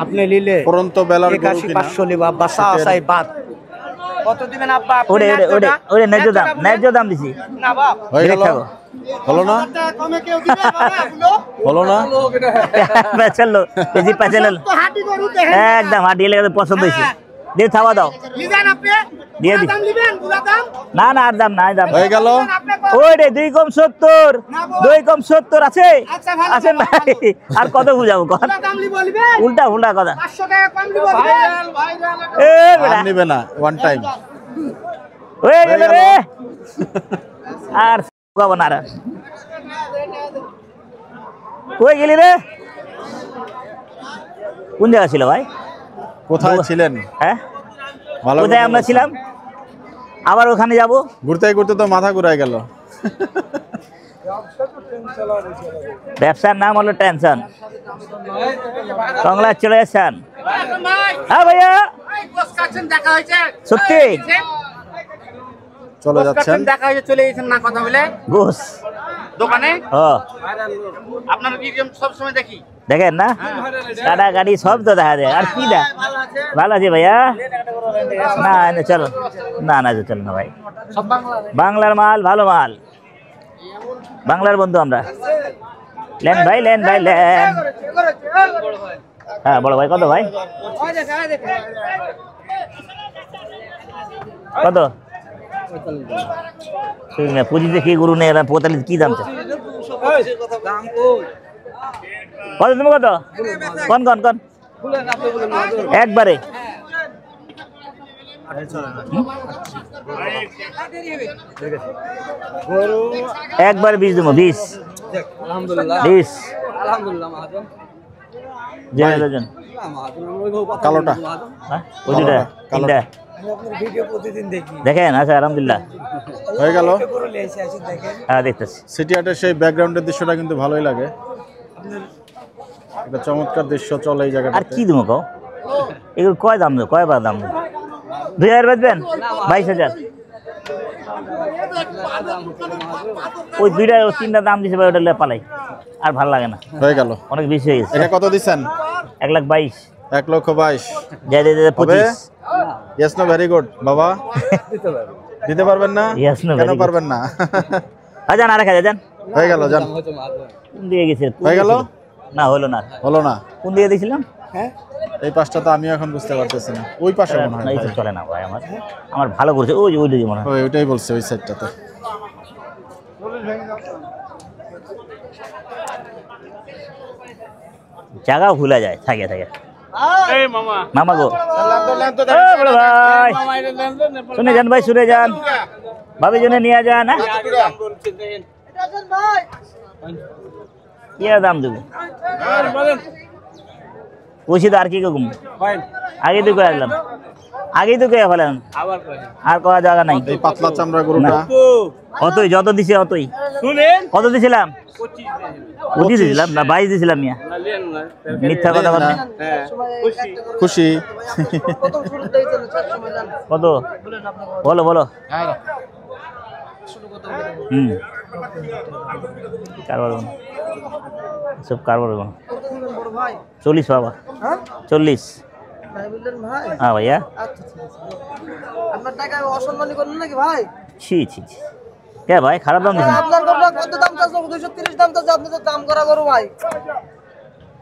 আপনি নিলে পরন্ত বেলার গরু 81 কিনা 500 লিবা বাসা আসাই বাদ কত দিবেন আব্বা আপনি ওরে ন্যায্য দাম দিছি না বাপ হয়ে গেল থাকো হলো না হলো না চলো বেশি পেঁচাল একদম হাঁটিয়ে লেগে পছন্দ হয়েছে দিয়ে থাবা দাও দিয়ে দি না না আর দাম নাই দাম হয়ে গেল ওই রে 2 কম 70 2 কম 70 আছে আছেন ভাই আর কত বুঝাবো উল্টা উল্টা কথা 500 টাকা কম দিব এ বেটা আর নিবে না ওয়ান টাইম হয়ে গেল রে আর গাবো না রে কই গেলি রে কোন জায়গা ছিল ভাই কোথায় ছিলেন হ্যাঁ ভালো কোথায় আমরা ছিলাম আবার ওখানে যাব ঘুরতে ঘুরতে তো মাথা ঘুরায় গেল ব্যবসার নাম হলো টেনশন কংগ্রাচুলেশন হ্যাঁ ভাইয়া সত্যি চলে যাচ্ছেন দেখা হয়েছে চলে গেছেন না কথা বলে ঘুষ দোকানে ও আপনার কি সব সময় দেখি দেখেন না কাটা গাড়ি সব তো দেখা যায় আর কি দা ভালো আছে ভাইয়া না না চলো না না চলো না ভাই বাংলার মাল ভালো মাল বাংলার বন্ধু আমরা লেন ভাই লেন হ্যাঁ বড় ভাই কত ভাই কত পুঁজিতে কি গরু নেই 45 কি দাম কত তুমি কত কোন কোন কোন একবারে একবার 20 দেবো 20 কালোটা দেখেন আচ্ছা আলহামদুলিল্লাহ হয়ে গেল হ্যাঁ দেখতেছি সিটি হাটের সেই ব্যাকগ্রাউন্ডের দৃশ্যটা কিন্তু ভালোই লাগে একটা চমৎকার দৃশ্য চলে এই জায়গাটা আর কি দেবো কও এগুলো কয় দাম দেবো কয়বার দাম দেবো 2000 বেচবেন 22000 ওই দুইটা তিনটা দাম দিছে ভাই ওটা পালাই আর ভালো লাগে না হয়ে গেল অনেক বেশি হয়ে গেছে এটা কত দিচ্ছেন 1,22,000 1,22,000 যাই দে 25 ইয়েস নো ভেরি গুড বাবা দিতে পারবেন না Yes, no, কেন very good. পারবেন না আজান আর রাখা যান হয়ে গেল জান কোন দিয়ে গেছে হয়ে গেল না হলো না হলো না কোন দিয়ে দিয়েছিলাম এই পাশটা তো আমি এখন বুঝতে পারতেছি না ওই পাশে মনে হয় না, এই ভাই। সব চলে না ভাই আমার ভালো করছে ওই ওই দিকে মনে হয় ওইটাই বলছে ওই সাইডটাতে জায়গাও ভুলা যায় থাকে এই মামা মামা গো এ বড় ভাই শুনে যান ভাই শুনে যান ভাবি জনে নিয়ে যান হ্যাঁ কি আর দাম দেবো পয়সা তো আর কি কম আগে তো কয়ে আসলাম আগেই তো কয়ে ফেলেন আর কয়া জায়গা নাই এই পাতলা চামড়া গরুটা অতই যত দিছে অতই কত দিছিলাম 25 দিছিলাম না 22 দিছিলাম মিয়া মিথ্যা কথা বলেন খুশি কত বলো বলো কারবার সব কারবার 40 বাবা 40 হ্যাঁ ভাইয়া আপনার টাকা অসম্মানী করলেন নাকি ভাই? ছি ছি ছি। কে ভাই খারাপ দাম দিছেন আপনার গরুটা কত দাম চাচ্ছ? 230 দাম চাচ্ছ, আপনি তো দাম করা গরু ভাই।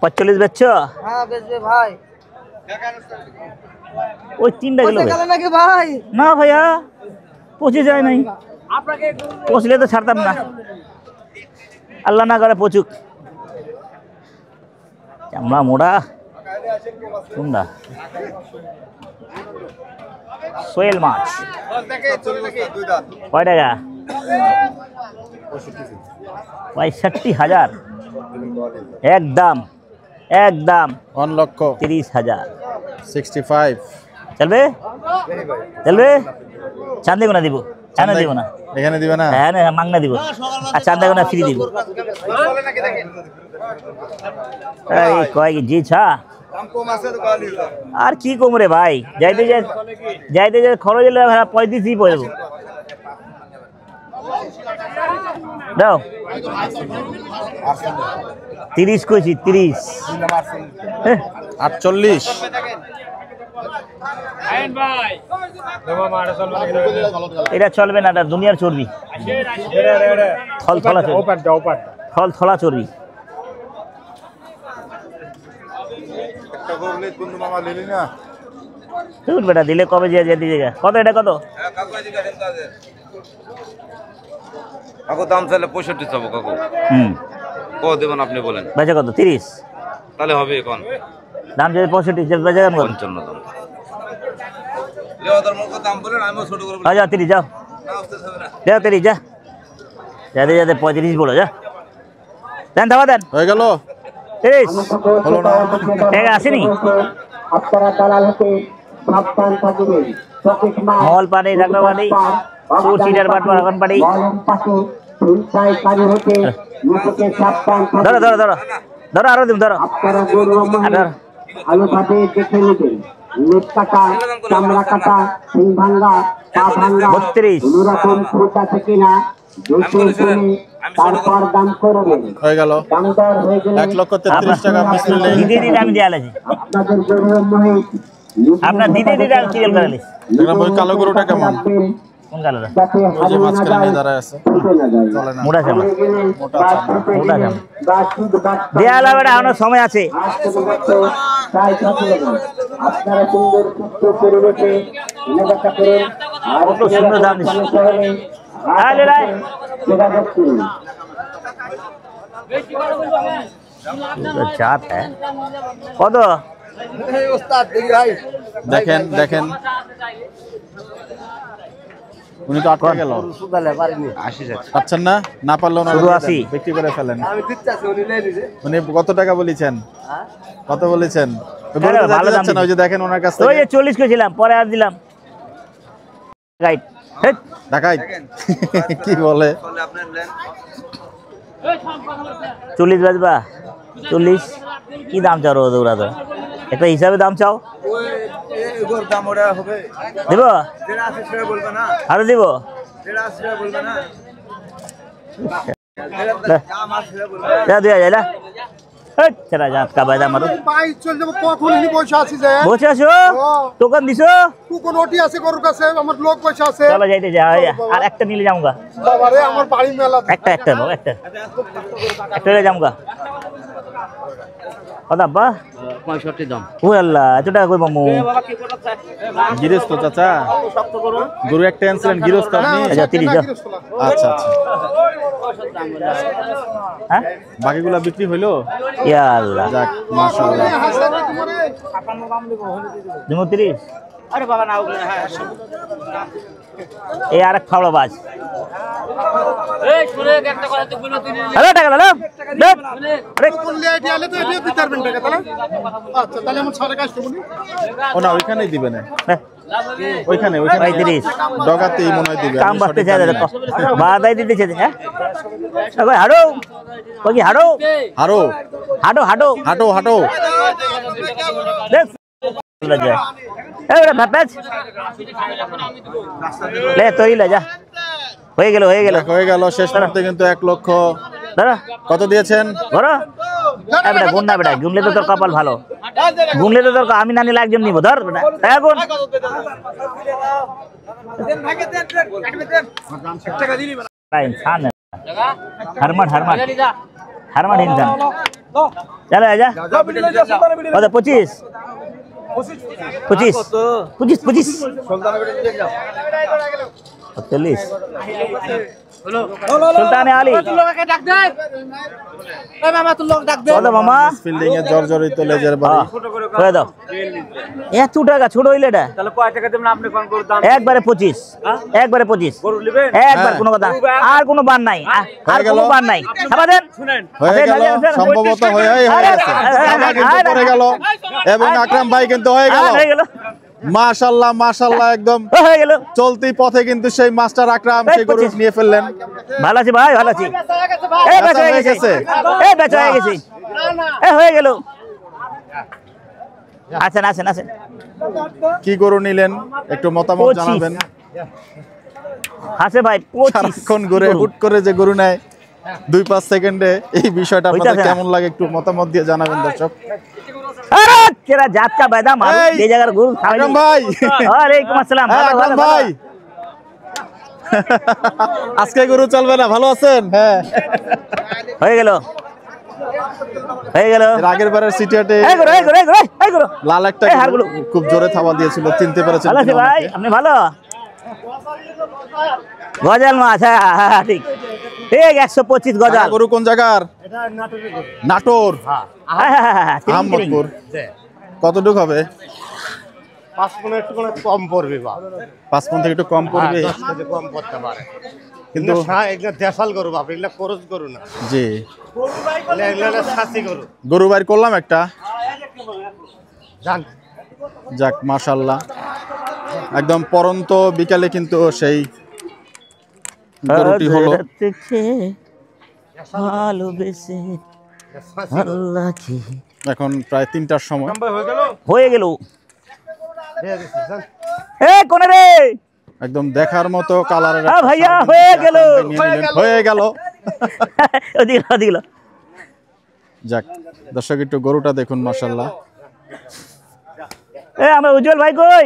45 বেচছো হ্যাঁ বেচবে ভাই। ওই 3টা কিলো পয়সা গেল নাকি ভাই? না ভাইয়া পচে যায় নাই পচলে তো ছাড়তাম না আল্লাহ না করে পচুক চামড়া মোড়া কোনটা সোয়েল মাছ কয় টাকা 65,000 একদম একদম 1,30,000 65 চলবে চলবে চাঁদে গোনা দিব চাঁদে দিব না এখানে দিবে না হ্যাঁ না মাংনা দিব আর চাঁদে গোনা ফ্রি দিব এই কয় কি জি ছা আর কি কম রে ভাই যাইতে যাই খরচ হলে 35ই পড়ব দাও 30 কইছি 30 48 এটা চলবে না, এটা দুনিয়ার চর্বি, থলথলা চর্বি, থলথলা চর্বি। বেটা দিলে কবে যে দিয়ে কত, এটা কত? কাকু দাম চাইলে 65 চাবো কাকু। কত দেবেন আপনি বলেন? বেচা কত? 30। তাহলে হবে এখন দাম যদি 65, বেচা কেমন? 55 দাম। লেওয়াদার মুখ দাম বলেন, আমিও ছোট করে বলি। যাও 30 যাও, যাও 30 যা, যাতে যাতে 35 বলো, যা দেন, দাবা দেন, হয়ে গেল 30 হলো না? টাকা আসেনি। আপনারা দালাল হতে সাবধান থাকবেন। মহল পানি, ডাকলা পানি, সিটার বাটবার এখন পানি। ধরো ধরো ধরো ধরো, আরো দিন ধরো। আপনারা গরু ভালোভাবে দেখে নেবেন। লেপ কাটা, চামড়া কাটা, সিং ভাঙ্গা, পা ভাঙ্গা, 32 কোনোরকম ত্রুটি আছে কিনা দেখে শুনে তারপর দাম করবেন। হয়ে গেল দাম দর হয়ে গেলে 1,33,000 টাকা মিস্ত্রি লেগে দিদি দিদি আমি দিয়ে আলাছি, আপনাদের গরুর মহিষ আপনার দিদি দিদি আমি ক্লিয়ার করে আলাছি। দেখলাম ওই কালো গরুটা কেমন? কোন কালার? যাতে ওই যে মাঝখানে নিয়ে দাঁড়ায় আছে, ছুটে না যায়। চলে না। মোটা চামড়া, মোটা চামড়া। মোটা চামড়া বা শুধু বাচ্চা দেয়া আলা বেটা, এখনো সময় আছে। তাই থাকলে না। আপনারা সুন্দর সুস্থ পরিবেশে কেনাবেচা করেন। আর কত সুন্দর দাম দিচ্ছে। সমস্যা হলে আরে রাই যোগাযোগ করুন। চাপ হ্যাঁ কত? দেখেন দেখেন, উনি তো আটকে গেল, পাচ্ছেন না, না পারলেও না, শুধু 80 বিক্রি করে ফেলেন। উনি কত টাকা বলেছেন? কত বলেছেন? গরু তো ভালো যাইতে দাম যাচ্ছে না, ওই যে দেখেন ওনার কাছ ওই থেকে যে 40 করেছিলাম, পরে আর দিলাম গাইড। ঢাকায় কি বলে? 40 বাজবা, 40 কি দাম চাও রোজ? ওরা তো একটা হিসাবে দাম চাও, দিব আরো দিব। দেওয়া যায় না, চলা যা কাবায় দাম আরো। বাইক চল যাবো, কখন বসে আছি যে বসে আসো, টোকন দিছো, কোন ওটি আছে গরুর কাছে, আমার লোক বসে আছে। চলো যাইতে যা, আর একটা নিলে যামগা, বাবারে আমার বাড়ি মেলা। একটা একটা নাও, একটা নিলে যামগা। কত আব্বা? 65 দাম। ও আল্লাহ, এত টাকা কই মামু? গৃহস্থ চাচা, গরু একটা আনছিলেন গৃহস্থ আপনি? আচ্ছা 30 যাও। আচ্ছা আচ্ছা, হ্যাঁ বাকিগুলা বিক্রি হইলো? ইয়া আল্লাহ, যাক মাশাআল্লাহ। 30। এই আরেক ফাওড়া বাজ। হ্যালো টাকা দাও, আরে করলে আইডিয়া আলে তো এটিও দিতে পারবেন টাকা, তাহলে আচ্ছা, তাহলে আমার সাড়ে কাজ করুন। ও না, ওইখানেই দিবেন, হ্যাঁ, ওইখানে ভাই ওইখানে 30 ডগাতেই মনে হয় দিবে। কাম আমি বাঁচতে সঠিক চাই জানি দেখো, না। বাদাই দিতেছে। হ্যাঁ ওই হাড়ো, ওই কি হাড়ো, হারো হাড়ো হাড়ো হাঁটো হাঁটো, দেখ লজ্জা এ বড় ভাপাজ লে তোই লজ্জা হয়ে গেল, হয়ে গেল, হয়ে গেল। শেষ মুহূর্তে কিন্তু 1 লক্ষ ধরো কত দিয়েছেন? ধরো। এ বেটা গুণ না, বেটা গুনলে তো তোর কপাল ভালো, গুনলে তো তোর আমি না নিলে একজন নিব। ধর বেটা টাকা গুন। इंसान है, हरमट हरमट हरमट इंसान। चलो आजा, 25 25 25 25 40 সুলতানে আলী কত মামা? ফিল্ডিং এ জর্জরিত লেজের বাড়ি। করে দাও, এত টাকা ছোট হইলে এটা একবারে 25, একবারে 25, একবার কোনো কথা, আর কোনো বান নাই, আর কোনো বান নাই। খাবার দেন, হয়ে গেল, সম্ভবত হয়ে গেছে। টাকা কিন্তু পড়ে গেল এবং আকরাম ভাই কিন্তু হয়ে গেল। হয়ে গেল, মাশাআল্লাহ মাশাআল্লাহ, একদম হয়ে গেল। চলতি পথে কিন্তু সেই মাস্টার আকরাম সেই গরু নিয়ে ফেললেন। ভালো আছি ভাই, ভালো আছি। এই বেচা হয়ে গেছে, এই বেচা হয়ে গেছে, এই হয়ে গেল। আসেন আসেন আসেন, কি গরু নিলেন একটু মতামত জানাবেন। আছে ভাই 25 সারাক্ষণ ঘুরে হুট করে যে গরু নেয় 2-5 সেকেন্ডে, এই বিষয়টা আপনাদের কেমন লাগে একটু মতামত দিয়ে জানাবেন দর্শক। अरे तेरा जात का बैदा मारो ये जगह गुरु আকরাম ভাই वालेकुम अस्सलाम আকরাম ভাই আজকে গরু চলবে না, ভালো আছেন? হ্যাঁ হয়ে গেল এর আগের বারের সিটিয়াটে এই করো এই করো এই করো এই করো লাল একটা এই হারগুলো। খুব জোরে থাবা দিয়েছিল, চিনতে পেরেছেন ভালো আছে কিনা ভাই অনেকে? আপনি ভালো গজাল মাছ হ্যাঁ ঠিক ঠিক 125 গজাল গরু কোন জায়গার? নাটোর আহমদপুর। কতটুক হবে? 5 মণ একটু কম পড়বে বা 5 মণ থেকে একটু কম পড়বে, 10 কেজি কম পড়তে পারে কিন্তু এগুলা দেশাল গরু বাপ, এগুলা খরচ গরু না, জি এগুলা খাসি গরু। গরু বাইর করলাম একটা, জান যাক মাশাআল্লাহ একদম পরন্ত বিকালে কিন্তু সেই গরুটি হলো। ভালোবেসে আল্লাহকে এখন প্রায় 3টার সময় হয়ে গেল এ কোনে রে একদম দেখার মতো কালারের হ্যাঁ ভাইয়া হয়ে গেল হয়ে গেল। ওদিকে ওদিকে যাক দর্শক একটু গরুটা দেখুন মাশাআল্লাহ। এ আমরা উজ্জ্বল ভাই কই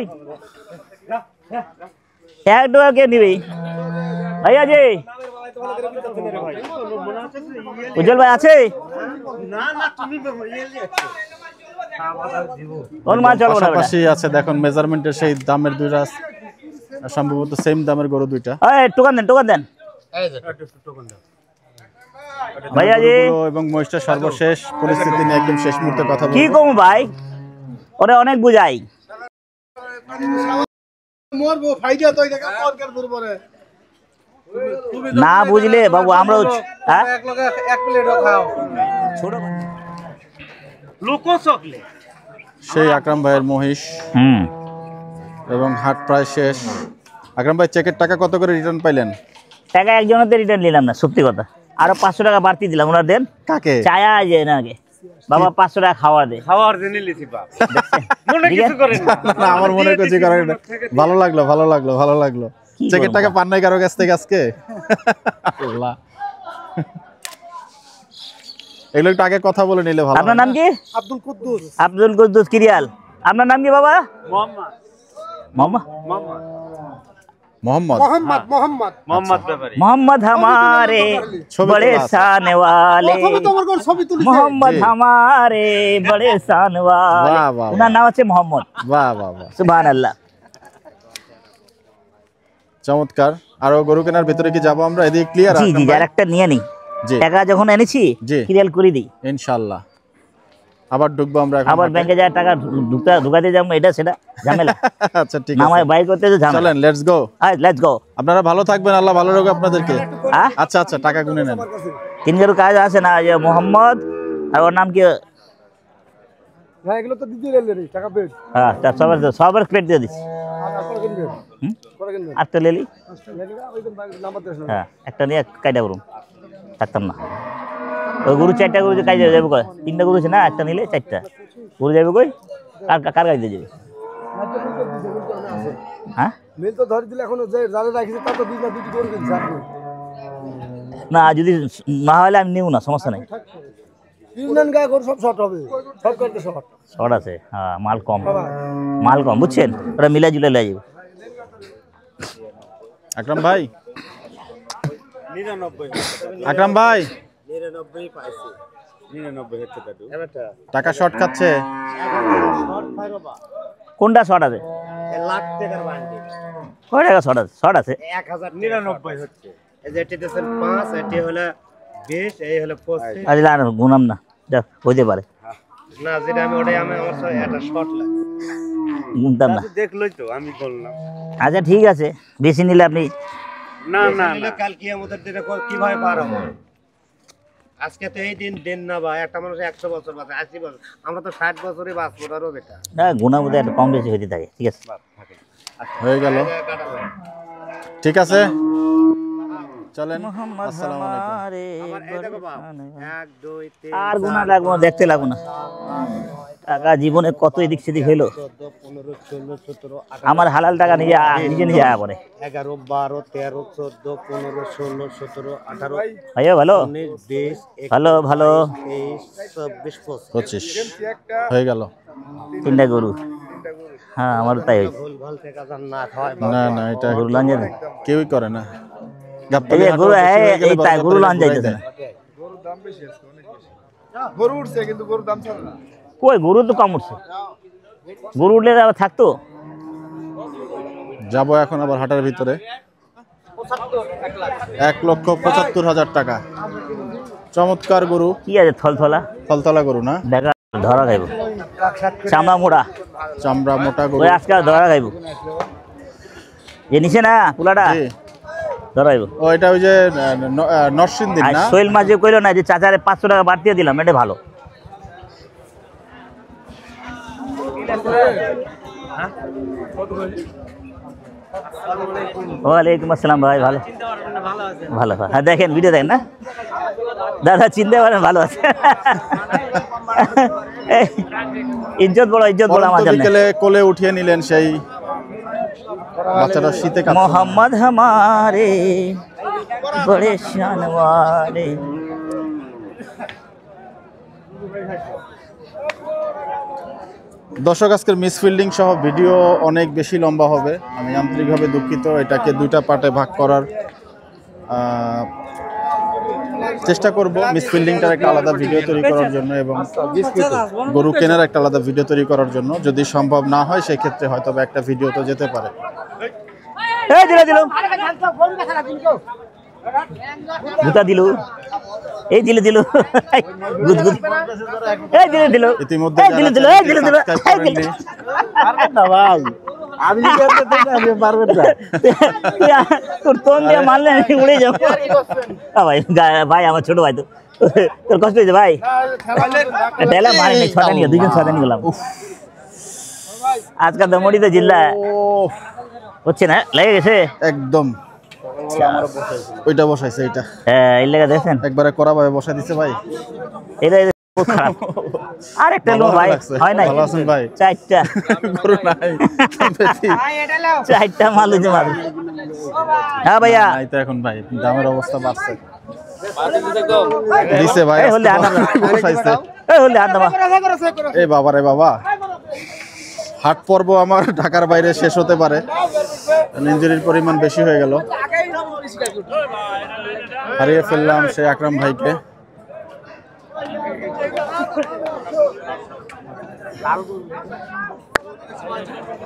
এক ডোয়া কে নিবি ভাইয়া জি উজ্জ্বল ভাই আছে কোন মাছ চলবো না পাশাপাশি আছে দেখুন মেজারমেন্টের সেই দামের দুইটা সম্ভবত সেম দামের গরু দুইটা। এই টোকান দেন ভাইয়া জি গরুগুলো এবং মহিষটা সর্বশেষ পরিস্থিতি নিয়ে একদম শেষ মুহূর্তে কথা কি বলবো। কম ভাই ওরে অনেক বুঝাই মরবো ফাইডা তো এটা কার দূর পরে না বুঝলে বাবু আমরা হ্যাঁ এক লগে এক প্লেট খাও ছোট লোকো চকলে সেই আকরাম ভাইয়ের মহিষ এবং হাট প্রায় শেষ। আকরাম ভাই চেকের টাকা কত করে রিটার্ন পাইলেন? টাকা একজনের রিটার্ন নিলাম না সত্যি কথা, আরো 500 টাকা বাড়তি দিলাম ওনার দেন কাকে? চায়া যে না আগে বাবা 500 টাকা খাওয়ার দে খাওয়ার জন্য লিছি বাপ, মনে কিছু করেন না। না আমার মনে করছি কারণ ভালো লাগলো ভালো লাগলো ভালো লাগলো। কি চেকের বলবো? টাকা পান নাই কারো কাছ থেকে আজকে? আল্লাহ এগুলো একটু আগে কথা বলে নিলে ভালো। আপনার নাম কি? আব্দুল কুদ্দুস। আব্দুল কুদ্দুস কিরিয়াল। আপনার নাম কি বাবা? মোহাম্মদ মোহাম্মদ মোহাম্মদ ব্যাপারী मोहम्मद हमारे ছবি बड़े তোলা আছে। शान वाले मोहम्मद हमारे बड़े शान वाले वाह, वाह, उनका नाम আছে মোহাম্মদ বাহ বাহ বাহ সুবহান আল্লাহ চমৎকার। আরো গরু কেনার ভিতরে কি যাবো আমরা? এদিকে ক্লিয়ার? জি জি যার একটা নিয়ে নেই জি টাকা যখন এনেছি জি। ক্লিয়ার করে দিই ইনশাআল্লাহ আবার ঢুকবো আমরা এখন আবার হাটে। ব্যাংকে যায় টাকা ঢুকাতে যাবো এটা সেটা ঝামেলা আচ্ছা ঠিক নামায় আছে বাইর করতে তো ঝামেলা চলেন লেটস গো। লেটস গো আপনারা ভালো থাকবেন, আল্লাহ ভালো রাখুক আপনাদেরকে। হ্যাঁ আচ্ছা আচ্ছা টাকা গুনে নেন। তিন গরু কাজ আছে না যে মোহাম্মদ আর ওর নাম কি? হ্যাঁ এগুলো তো দিদি রেল রে টাকা পেট হ্যাঁ সবার প্লেট দিয়ে দিচ্ছি আপনারা কিনবেন হুম? করে কিনবেন আটটা লেলি ওই নাম্বার দেন হ্যাঁ একটা নিয়ে কাইটা করুন থাকতাম না ওই গরু 4টা গরু যে কাইটা যাবে কয় 3টা গরু আছে না একটা নিলে 4টা গরু যাবে কই কার কাইতে যাবে হ্যাঁ মিল তো ধরে দিলে এখন যে যারা রাখিছে তা তো দুইটা দুটি করে কিনছে আপনি না যদি না হলে আমি নিব না সমস্যা নেই ইউনিয়ন গায়ে গরু সব শর্ট হবে সব করতে শর্ট শর্ট আছে হ্যাঁ মাল কম বুঝছেন ওরা মিলা জুলে লে যাবে আকরাম ভাই 99 আকরাম ভাই 99 পাইছি 99 হচ্ছে দাদু টাকা শর্ট খাচ্ছে। কোনটা শর্ট আছে? লাখ টাকার বান্ডি কয় টাকা শর্ট আছে? শর্ট আছে 1099 হচ্ছে। এই যে এটি দেন 5, এটি হলো 20, এই হলো 25। আরে না গুনাম না দেখ হইতে পারে না যেটা আমি ওটাই আমার একটা শর্ট লাগে গুনতাম না দেখলই তো আমি বললাম। আচ্ছা ঠিক আছে বেশি নিলে আপনি না না কাল কিয়ামতের দিনে কিভাবে পার হবে? আজকে তো এই দিন না ভাই, একটা মানুষ 100 বছর বাঁচে, 80 বছর, আমরা তো 60 বছরই বাঁচবো আরো বেটা। না গুনা বোধহয় একটা কম বেশি হইতে থাকে ঠিক আছে হয়ে গেল ঠিক আছে চলেন। আসসালামু আলাইকুম। আমার এই দেখো বাপ 1 2 3 আর গুনা লাগবো না, দেখতে লাগবো না টাকা জীবনে কত এদিক সেদিক হইলো 14, 15, 16, 17, 18, আমার হালাল টাকা নিজে নিজে আয়া পড়ে 11, 12, 13, 14, 15, 16, 17, 18, ভাইয়া ভালো 19, 20, 21, ভালো ভালো 23, 24, 25 হয়ে গেল। 3টা গরু। হ্যাঁ আমার তাই হয়েছে। ভুল ভাল থেকে যেন না হয় না না এটা গরু লঞ্জে কেউই করে না। এই যে গরু এই তাই গরু লঞ্জ যাইতেছে না। গরুর দাম বেশি আজকে, অনেক বেশি। গরু উঠছে কিন্তু গরুর দাম ছাড়ে না। কই গরু তো কম উঠছে, গরু উঠলে আবার থাকতো। যাব এখন আবার হাটের ভিতরে। 1,75,000 টাকা চমৎকার গরু, কি আছে থলথলা থলতলা গরু না, দেখা ধরা খাইব, চামড়া মোড়া চামড়া মোটা গরু। ওই আজকে ধরা খাইব, যে নিচে না পুলাটা জি। ধরাইব। ও এটা ওই যে নরসিংদীর আর না? শৈল মাছ যে কইলো না যে চাচারে 500 টাকা বাড়তিয়ে দিলাম, এটা ভালো। ওয়ালাইকুম আসসালাম ভাই, ভালো ভালো। হ্যাঁ দেখেন ভিডিও দেখেন না দাদা, চিনতে পারেন, ভালো আছে। ইজ্জত বড়, ইজ্জত বড় আমার জন্য। বিকেলে কোলে উঠিয়ে নিলেন সেই বাচ্চাটা, শীতে কাঁপছে। মোহাম্মদ হামারে বড়ে শানওয়ারে। দর্শক আজকের মিস ফিল্ডিং সহ ভিডিও অনেক বেশি লম্বা হবে, আমি আন্তরিকভাবে দুঃখিত। এটাকে 2টা পার্টে ভাগ করার চেষ্টা করব, মিস ফিল্ডিংটার একটা আলাদা ভিডিও তৈরি করার জন্য এবং গরু কেনার একটা আলাদা ভিডিও তৈরি করার জন্য। যদি সম্ভব না হয় সেক্ষেত্রে হয়তো একটা ভিডিও তো যেতে পারে। এই দিল দিল জুতা দিল, এই দিল দিল গুদ গুদ, এই দিল দিল, ইতিমধ্যে এই দিল দিল, এই দিল দিল, এই দিল না ভাই, আমি পারবেন না তোর তোন দিয়ে মারলে আমি উড়ে যাবো। ভাই ভাই আমার ছোট ভাই, তো তোর কষ্ট হয়েছে ভাই। ডেলা মারে নেই, 6টা নিয়ে 2জন 6টা নিয়ে গেলাম। আজকাল দমড়িতে জিল্লা হচ্ছে না, লেগে গেছে একদম ওইটা বসাইছে, এটা হ্যাঁ এই লেগে দেখছেন একবারে কড়া ভাবে বসাই দিছে ভাই। এটা খুব খারাপ। আরেকটা লো ভাই হয় নাই, ভালো আছেন ভাই? 4টা গরু নাই, বেশি। 4টা মাল হয়েছে মাল। হ্যাঁ ভাইয়া নাই তো এখন ভাই, দামের অবস্থা বাড়ছে। দিছে ভাই, এই হলে আনা বসাইছে। এই হলে আনা এই বাবা রে বাবা, হাট পর্ব আমার ঢাকার বাইরে শেষ হতে পারে, ইনজুরির পরিমাণ বেশি হয়ে গেল। হারিয়ে ফেললাম সেই আকরাম ভাইকে।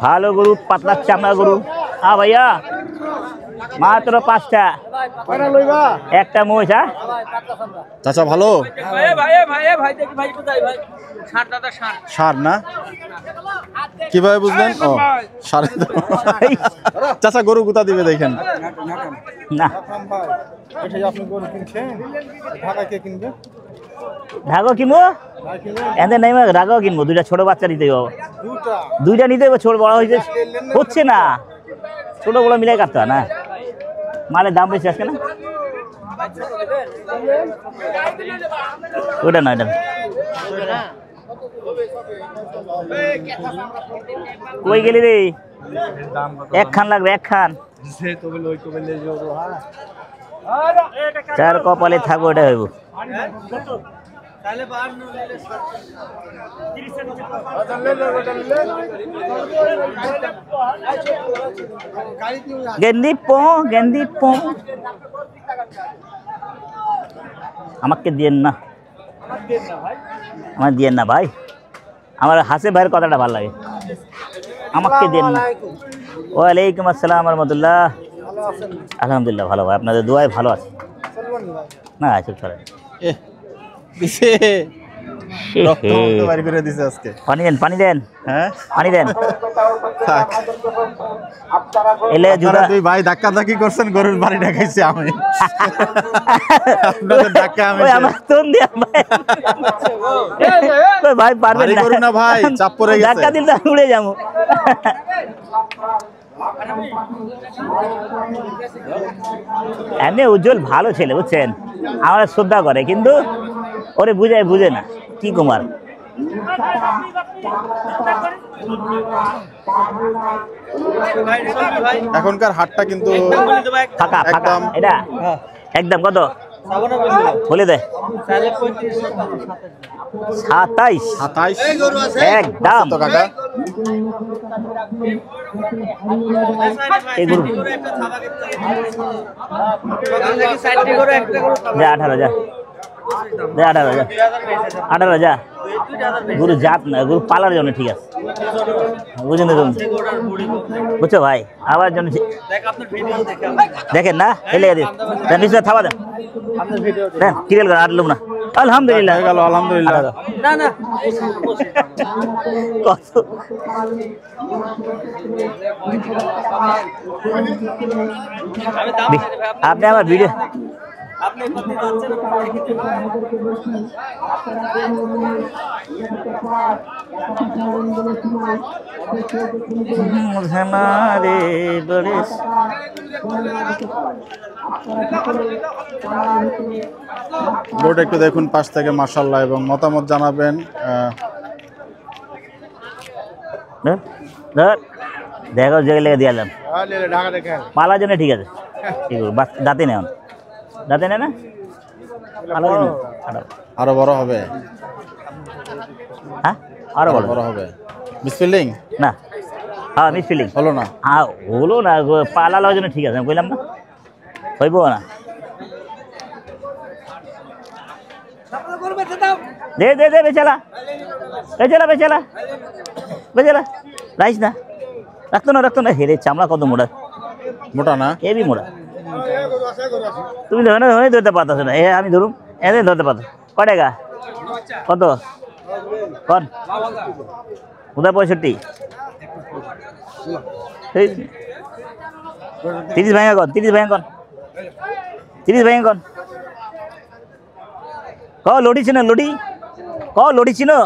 ভালো গরু, পাতলা চামড়া গরু। হ্যাঁ ভাইয়া মাত্র 5টা, একটা মহিষ। হ্যাঁ চাচা ভালো? সার না, কিভাবে বুঝলেন? ও সারে। চাচা গরু গুতা দিবে দেখেন না, এটাই আপনি গরু কিনছেন, ঢাকায় কে কিনবে? ঢাকাও কিনবো, এতে নেই ঢাকাও কিনবো। 2টা ছোট বাচ্চা নিতে হবে, 2টা নিতে হবে। ছোট বড় হয়েছে হচ্ছে না, ছোট বড় মিলাই কাটতে হয় না, মালের দাম বেশি আজকে না। ওইটা না, এটা কই গেলি রে? 1 খান লাগবে, 1 খান। 4 কপালে থাকবো, ওটা হইব। গেন্দি পো, গেন্দি পো, আমাকে দিয়েন না, আমার দিয়েন না ভাই। আমার হাসে ভাইয়ের কথাটা ভালো লাগে, আমাকে দিয়েন না। ওয়ালাইকুম আসসালাম রহমতুল্লাহ। আলহামদুলিল্লাহ ভালো ভাই, আপনাদের দোয়ায় ভালো আছে। না চুপ করেন, পানি দেন, পানি দেন, হ্যাঁ পানি দেন। এলে দুই ভাই ধাক্কা ধাক্কি করছেন, গরুর বাড়ি ঢাকাইছি আমি। আপনাদের ধাক্কা আমি, আমার তোন দিয়া ভাই পারবেন না ভাই, চাপ পড়ে গেছে। ধাক্কা দিলে উড়ে যাবো। এমনি উজ্জ্বল ভালো ছেলে বুঝছেন, আমার শ্রদ্ধা করে, কিন্তু ওরে বুঝে না কি কুমার। এখনকার হাটটা কিন্তু ফাঁকা ফাঁকা একদম এটা একদম কত বলে দে 27 27 একদম তো কাকা এই গরু যা 18 যা 18 যা 18 যা গরু জাত না গরু পালার জন্য ঠিক আছে বুঝেন বুঝছো ভাই আবার জন্য দেখেন না এলে দেন নিচে থাবা দেন দেন কিরেল আর লুম না আলহামদুলিল্লাহ হয়ে গেল আলহামদুলিল্লাহ না না কত আপনি আমার ভিডিও हमारे बड़े বোর্ড একটু দেখুন পাশ থেকে মাশাআল্লাহ এবং মতামত জানাবেন দেখো যে লেগে দিলাম পালার জন্য ঠিক আছে দাঁতে নেই দাঁতে নেই না আরো বড় হবে হ্যাঁ আরো বড় হবে মিসফিল্ডিং না হ্যাঁ মিসফিল্ডিং হলো না হ্যাঁ হলো না পালার জন্য ঠিক আছে বললাম না হইব না দে দে দে বেচালা বেচালা বেচালা বেচালা রাইস না রাখতো না হেরে চামড়া কত মোটা মোটা না হেভি মোটা তুমি ধরে না ধরতে পারতেছো না আমি ধরুন এনে ধরতে পারতো ক টাকা কত কন কোথায় 65 30 ভাঙা কন 30 ভাঙা কন 30 ভাঙা কন ক লড়ি চিনো লড়ি ক লড়ি চিনো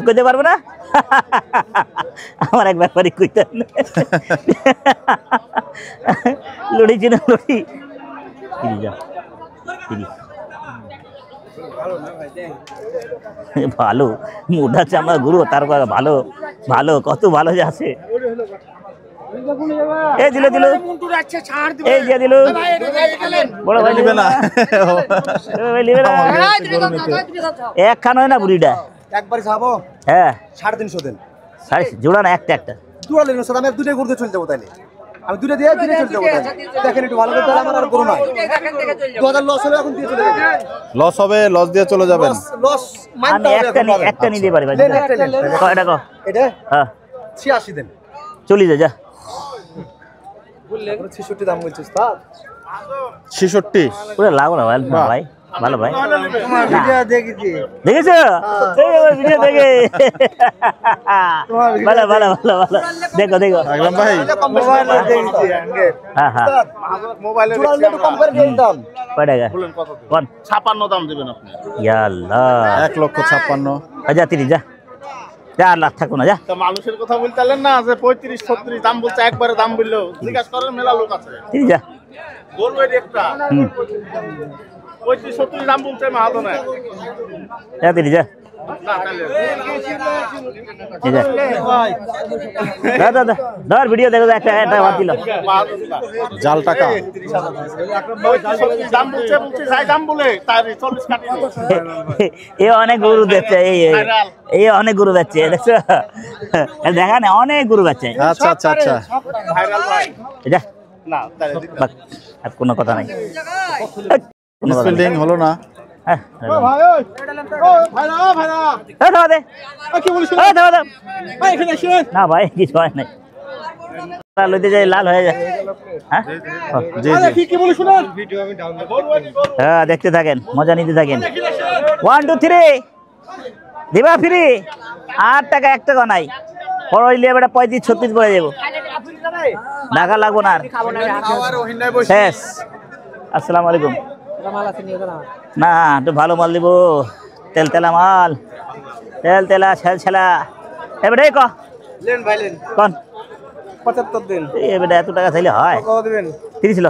কইতে পারবো না আমার এক ব্যাপারই কইতে লড়ি চিনো লড়ি ভালো মোটা চামড়া গুরু তার ভালো ভালো কত ভালো যে আছে এই দিল দিল এই যে দিল বড় ভাই নিবে না ভাই নিবে না একখান হয় না বুড়িটা একবার যাবো হ্যাঁ 350 দেন জোড়া না একটা একটা দুটো লেন স্যার আমি দুটোই করতে চলে যাবো তাইলে আমি দুটো দিয়ে চলে যাবো দেখেন একটু ভালো করে আমার আর করো না 2000 লস হলে এখন দিয়ে চলে যাবে লস হবে লস দিয়ে চলে যাবেন লস আমি একটা নিতে পারি ভাই এটা কো এটা হ্যাঁ 86 দেন চলে যা বললে 66 দাম বলছিস তা 66 পুরো লাগো না ভাই ভালো ভাই তোমার ভিডিও দেখেছি দেখেছো এই আমার ভিডিও দেখে ভালো ভালো ভালো ভালো দেখো দেখো আকরাম ভাই মোবাইলে দেখেছি আগে হ্যাঁ হ্যাঁ মোবাইলে দেখছি একটু কম করে দিয়ে দাম কয় টাকা কোন 56 দাম দিবেন আপনি ইয়া আল্লাহ 1,56,000 আচ্ছা 30 যা 4 লাখ থাকো না যা তো মানুষের কথা বলতেলেন না যে 35 36 দাম বলছে একবারে দাম বললো জিজ্ঞাসা করেন মেলা লোক আছে 30 যা বলবো একটা 35 36 দাম বলছে মাহাতো না যা 30 যা ধর ভিডিও দেখো একটা বাদ দিল জাল টাকা এ অনেক গরু দেখছে এই অনেক গরু যাচ্ছে দেখছো দেখা না অনেক গরু যাচ্ছে আচ্ছা আচ্ছা আচ্ছা যা আর কোনো কথা নাই মিসফিল্ডিং হলো না না ভাই কিছু হয় নাই লইতে যাই লাল হয়ে যায় হ্যাঁ দেখতে থাকেন মজা নিতে থাকেন 1 2 3 দিবা ফ্রি 8 টাকা 1 টাকা নাই পড়াইলে এবারে 35 36 পড়ে যাবো ঢাকা লাগবো না শেষ আসসালামু আলাইকুম না একটু ভালো মাল দিব তেল তেলা মাল তেল তেলা ছেল ছেলা এবারে লেন ভাই লেন কোন 75 দিন এবারে এত টাকা চাইলে হয় কত দিবেন 30 ছিল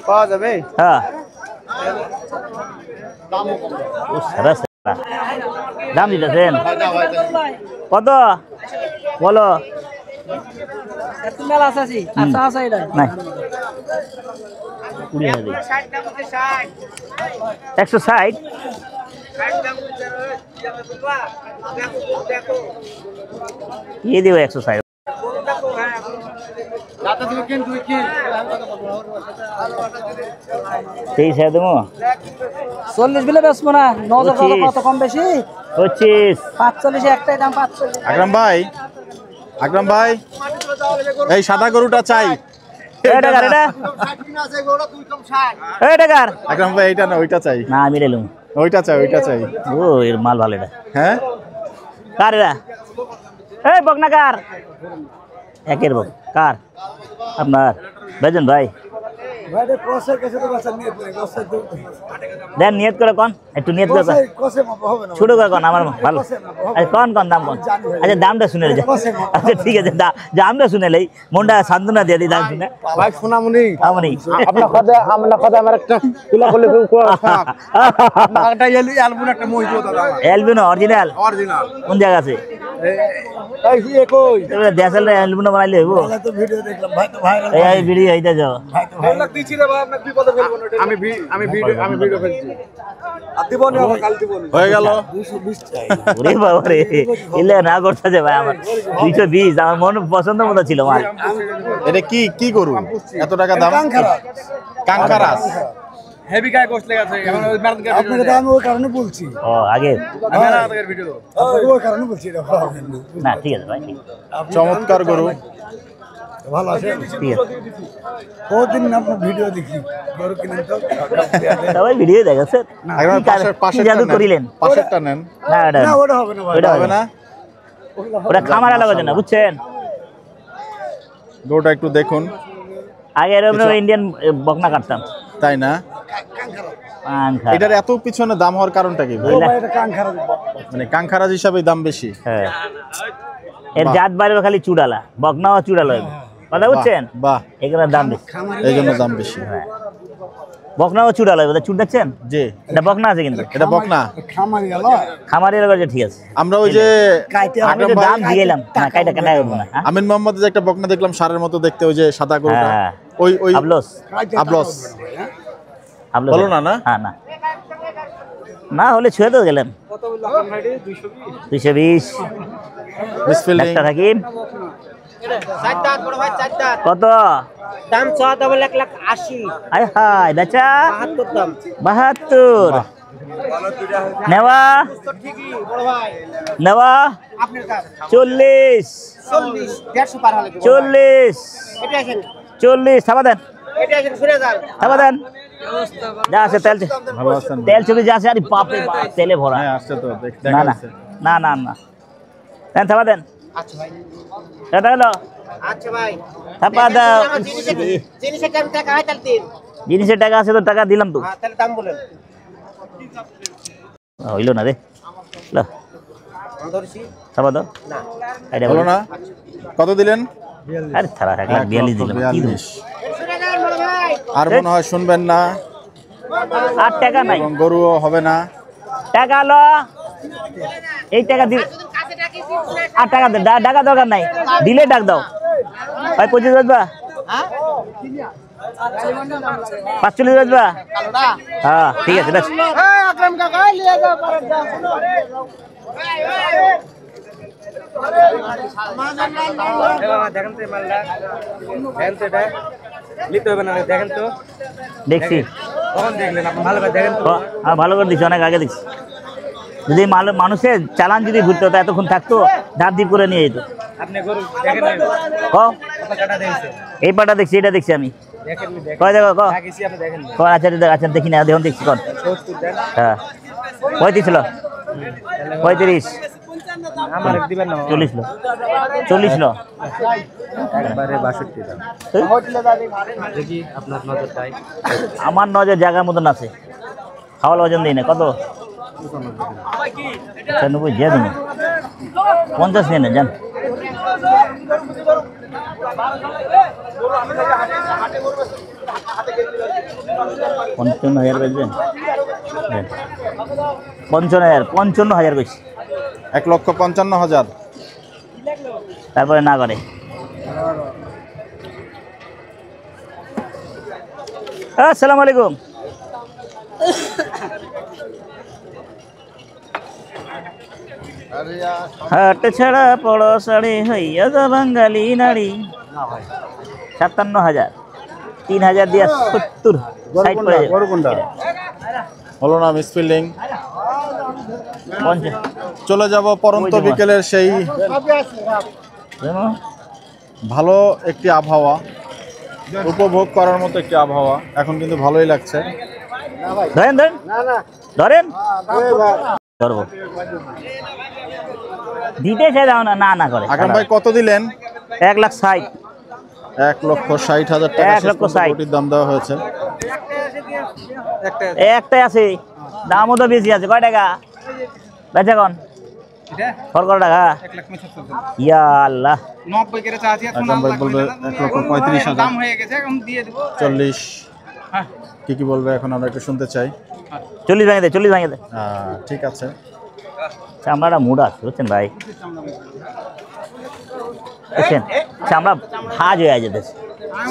পাওয়া যাবে হ্যাঁ দাম দিতেছেন কত বলো মেলা আছে আচ্ছা আছে এটা নাই 20,000 160 ये दियो 160 23 দেবো 40 বিলে বেচবো না 9 কত কম বেশি 25 45 একটাই দাম 45 আকরাম ভাই এই সাদা গরুটা চাই এটা কার এটা এটা কার আকরাম ভাই এইটা না ওইটা চাই না আমি রেলুম ওইটা চাই ও এর মাল ভালো এটা হ্যাঁ কার এরা এই বকনা কার একের বক কার আপনার বেজন ভাই দেন নিয়ত করে কোন একটু নিয়ত করে ছোট করে কোন আমার ভালো আচ্ছা কোন দাম কোন আচ্ছা দামটা শুনে যা আচ্ছা ঠিক আছে দামটা শুনে লই মনটা সান্ত্বনা দিয়ে দিই দাম শুনে ভাই সোনামণি আমনি আপনার কথা আমার একটা তুলা করলে একটা অ্যালবাম একটা মহিষ দাদা এলবিনো অরিজিনাল কোন জায়গা আছে এই যে কই দেশাল এলবিনো বানাইলে হইবো তো ভিডিও দেখলাম ভাই তো ভাইরাল এই ভিডিও হইতা যাও দিছি রে ভাই আপনাকে বিপদে ফেলবো না আমি ভিডিও ফেলছি আর দিবনি আবার কাল দিবনি হয়ে গেল 220 চাই ওরে বাবা রে ইলে না করতে ভাই আমার 220 আমার মন পছন্দ মতো ছিল মাল এটা কি গরু এত টাকা দাম কাঙ্কারাস হেভি গায় গোশ লেগেছে এখন ওই ম্যারাথন গায় আপনাকে তো আমি ওই কারণে বলছি ও আগে ম্যারাথনের ভিডিও ওই কারণে বলছি এটা না ঠিক আছে ভাই চমৎকার গরু ভালো আছে ঠিক আছে কতদিন আপনার ভিডিও দেখি গরু কিনেন তো সবাই ভিডিও দেখেছে একদম পাশের জাদু করিলেন পাশেরটা নেন না এটা না ওটা হবে না ভাই ওটা হবে না ওটা খামার আলাদা না বুঝছেন গরুটা একটু দেখুন আগে এরকম ইন্ডিয়ান বকনা কাটতাম তাই না পাংখা এটার এত পিছনে দাম হওয়ার কারণটা কি ভাই? এটা কান খারাপ মানে কাঙ্কারাজ হিসাবে দাম বেশি হ্যাঁ এর জাত বাইরে খালি চুড়ালা বকনাও চুড়ালা কথা বুঝছেন বাহ এগুলোর দাম বেশি এই জন্য দাম বেশি হ্যাঁ বকনাও চুড়ালা ওটা চুড় দেখছেন জি এটা বকনা আছে কিন্তু এটা বকনা খামারি গেল খামারের কাছে ঠিক আছে আমরা ওই যে আমি তো দাম দিয়ে এলাম না কাইটা কাটা হবে না হ্যাঁ? আমিন মোহাম্মদ যে একটা বকনা দেখলাম সারের মতো দেখতে ওই যে সাদা গরুটা হ্যাঁ। ওই আবলস আবলস আবলস বলো না হ্যাঁ না না হলে ছুঁয়ে তো গেলেন 220 বিসমিল্লাহ একটা থাকিম কত দাম চাওয়া দাম 1,80,000 আয় হায় বেচা 72 দাম 72 নেওয়া নেওয়া 40 150 পার হলে 40 এটা আছে 40 থাবা দেন এটা আছে 2000 থাবা দেন যা আছে তেল ভালো আছেন তেল ছবি যা আছে আরে বাপরে বাপ তেলে ভরা হ্যাঁ আসছে তো না দেখা না যাচ্ছে না না না দেন থাবা দেন আচ্ছা ভাই এটা হলো আচ্ছা ভাই থাপা দাও জিনিসের দাম টাকা হয় তাহলে দিন জিনিসের টাকা আছে তো টাকা দিলাম তো হ্যাঁ তাহলে দাম বলেন হইলো না রে লো ধরছি থাবা দাও না এটা বলো না কত দিলেন আরে থারা 1,42 দিলাম কি দেব 1,42 আর মনে হয় শুনবেন না আর টাকা নাই এবং গরুও হবে না টাকা লো এই টাকা দি আর টাকা দে টাকা দরকার নাই দিলে ডাক দাও ভাই 25 বাজবা হ্যাঁ 45 বাজবা হ্যাঁ ঠিক আছে বেশ এই আকরাম কাকা নিয়ে যাও পারে দেখেন তো মালটা দেখেন তো এটা নিতে হবে না দেখেন তো দেখছি কখন দেখলেন আপনি ভালো করে দেখেন তো ভালো করে দিচ্ছি অনেক আগে দেখছি যদি মানুষের চালান যদি ঘুরতে হতো এতক্ষণ থাকতো ধার দ্বীপ করে নিয়ে যেত আপনি গরু দেখেন ক কত কাটা দেখছেন এই পাটা দেখছি এটা দেখছি আমি দেখেন কয় দেখো ক দেখেছি আপনি দেখেন আচ্ছা আচ্ছা দেখি না দেখুন দেখছি কন 70 দেন হ্যাঁ 35 লো 35 আমার দিবেন না 40 লো 40 লো একবারে 62 দাম দেখি আপনার নজর তাই আমার নজর জায়গার মতন আছে খাওয়ার ওজন দিই না কত 90 দিয়ে দিন 50 নিয়ে না জান $55,000 বেচবেন 55,000 কইছি। 1,55,000। তারপরে না করে। আসসালামু আলাইকুম। হাট ছাড়া পড়ো শাড়ি হইয়া যা বাঙালি নারী। 57,000, 3,000 দিয়া 70 60 পড়ে যাবে। হলো না মিসফিল্ডিং। চলে যাব পরন্ত বিকেলের সেই ভালো একটি আবহাওয়া, উপভোগ করার মতো একটি আবহাওয়া। এখন কিন্তু ভালোই লাগছে। ধরেন ধরেন ধরেন ধরবো দিতে চাই দাও না, না না করে। আকরাম ভাই কত দিলেন? 1,60,000। 1,60,000 টাকা 1,60,000 কোটির দাম দেওয়া হয়েছে। একটাই আছে, দামও তো বেশি আছে। কয় টাকা বেচা কোন? কত টাকা? ইয়া আল্লাহ, 90 করে চাচ্ছি এখন। আকরাম ভাই বলবে 1,35,000 দাম হয়ে গেছে, এখন দিয়ে দেব 40। কি বলবে এখন আমরা একটু শুনতে চাই। 40 ভেঙে দে, 40 ভেঙে দে। ঠিক আছে। চামড়াটা মুড আছে বুঝছেন ভাই, বুঝছেন? চামড়া ভাজ হয়ে যেতেছে,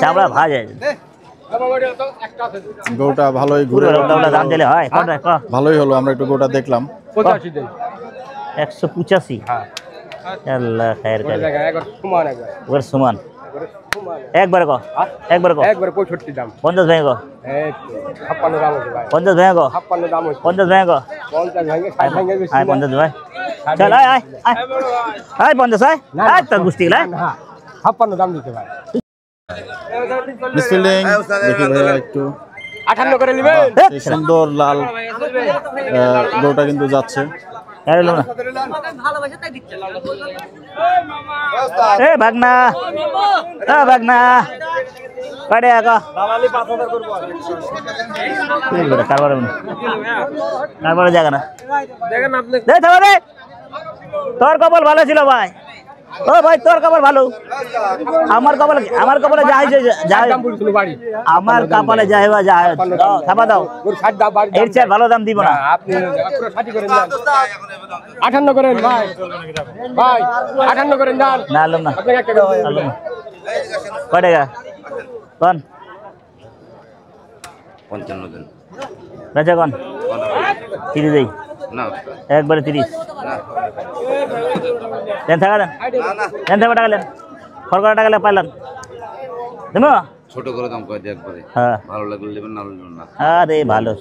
চামড়া ভাজ হয়ে যেতেছে। গরুটা ভালোই ঘুরে দাম দিলে হয়। ভালোই হলো, আমরা একটু গরুটা দেখলাম। 185। আল্লাহ খায়ের করে। ওর সমান একবারে কো, একবারে কো, একবারে 65 দাম। 50 ভেঙে কো, 56 দাম হচ্ছে ভাই। 50 ভেঙে কো, 56 দাম হচ্ছে। 50 ভেঙে কো, 50 ভাঙে 60 ভাঙে বেশি। আয় 50 ভাই, চল আয় আয় আয় 50 আয় আয় তোর গুষ্টি গলা। না 56 দাম দিতে ভাই। মিসফিল্ডিং দেখি ভাইয়া একটু 58 করে নেবেন। এই সুন্দর লাল গরুটা কিন্তু যাচ্ছে। এ ভাগনা, এ ভাগনা কাটে আগা কারবার জায়গা না দেখেন আপনি। তোর কপাল ভালো ছিল ভাই। ও ভাই তোর কপাল ভালো, আমার কপালে যা হয়েছে দাম বলছিল বাড়ি। আমার কপালে যা হইবা যা থাপা দাও। ওর 60 দাম বাড়ি। এর চেয়ে ভালো দাম দিব না। আপনি পুরো 60 করে নেন। 58 করেন ভাই। ভাই 58 করেন যান। না আলম না, আপনাকে একটা করে দিন। আলম কয় টাকা কোন? 55 দিন বেচা কোন? 30 দেই না, একবারে 30 দেন। থাকা দেন, দেন থাকা টাকা দেন। ফরকার টাকা পাইলাম দেবো। ছোট করে দাম কয় দিয়ে একবারে। হ্যাঁ ভালো লাগলে নেবেন, না লাগলে না। আরে ভালো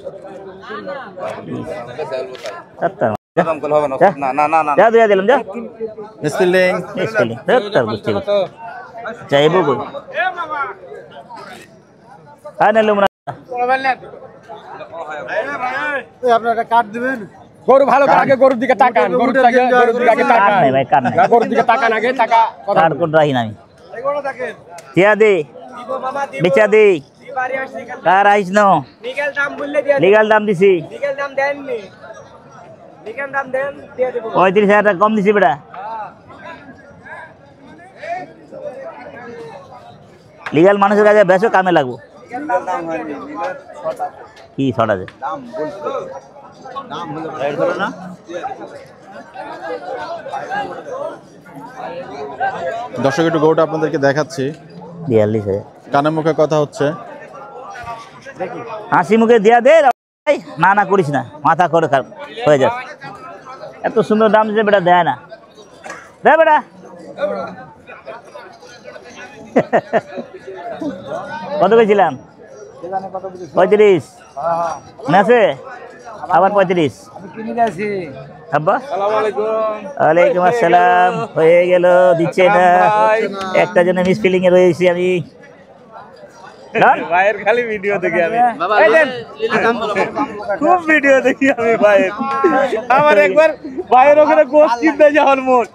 দাম করলে হবে না। না না না না যা দিয়ে দিলাম যা। মিসফিল্ডিং তার বুঝতে চাইবো কই আর না লুমনা আপনারা কাট দিবেন। গরু ভালো তো আগে গরুর দিকে তাকান। গরুর দিকে আগে তাকান। নাই ভাই কার নাই, গরুর দিকে তাকান আগে টাকা কথা। কার কোন রাহি নাই। দিয়া দে বেচা দে কার আইস ন নিগেল দাম বললে দিয়ে লিগ্যাল দাম দিছি। নিগেল দাম দেন নি। নিগেল দাম দেন দিয়ে দেব। 35,000 টাকা কম দিছি বেটা। লিগ্যাল মানুষের কাছে বেশো কামে লাগবো। কি ছটা আছে দর্শক একটু গরুটা আপনাদেরকে দেখাচ্ছি। 42,000 কানে মুখে কথা হচ্ছে। হাসি মুখে দিয়া দে। না না করিস না, মাথা করে খারাপ হয়ে যাচ্ছে। এত সুন্দর দাম দিতে বেটা দেয় না। দে বেটা কত কইছিলাম? 35 মনে আছে? আবার 35। আব্বা ওয়ালাইকুম আসসালাম। হয়ে গেল, দিচ্ছে না। একটা জন্য মিস ফিলিং এ রয়েছি আমি। ভাইয়ের খালি ভিডিও দেখি আমি, খুব ভিডিও দেখি আমি ভাইয়ের। আমার একবার ভাইয়ের ওখানে গোস কিনতে যাওয়ার মন,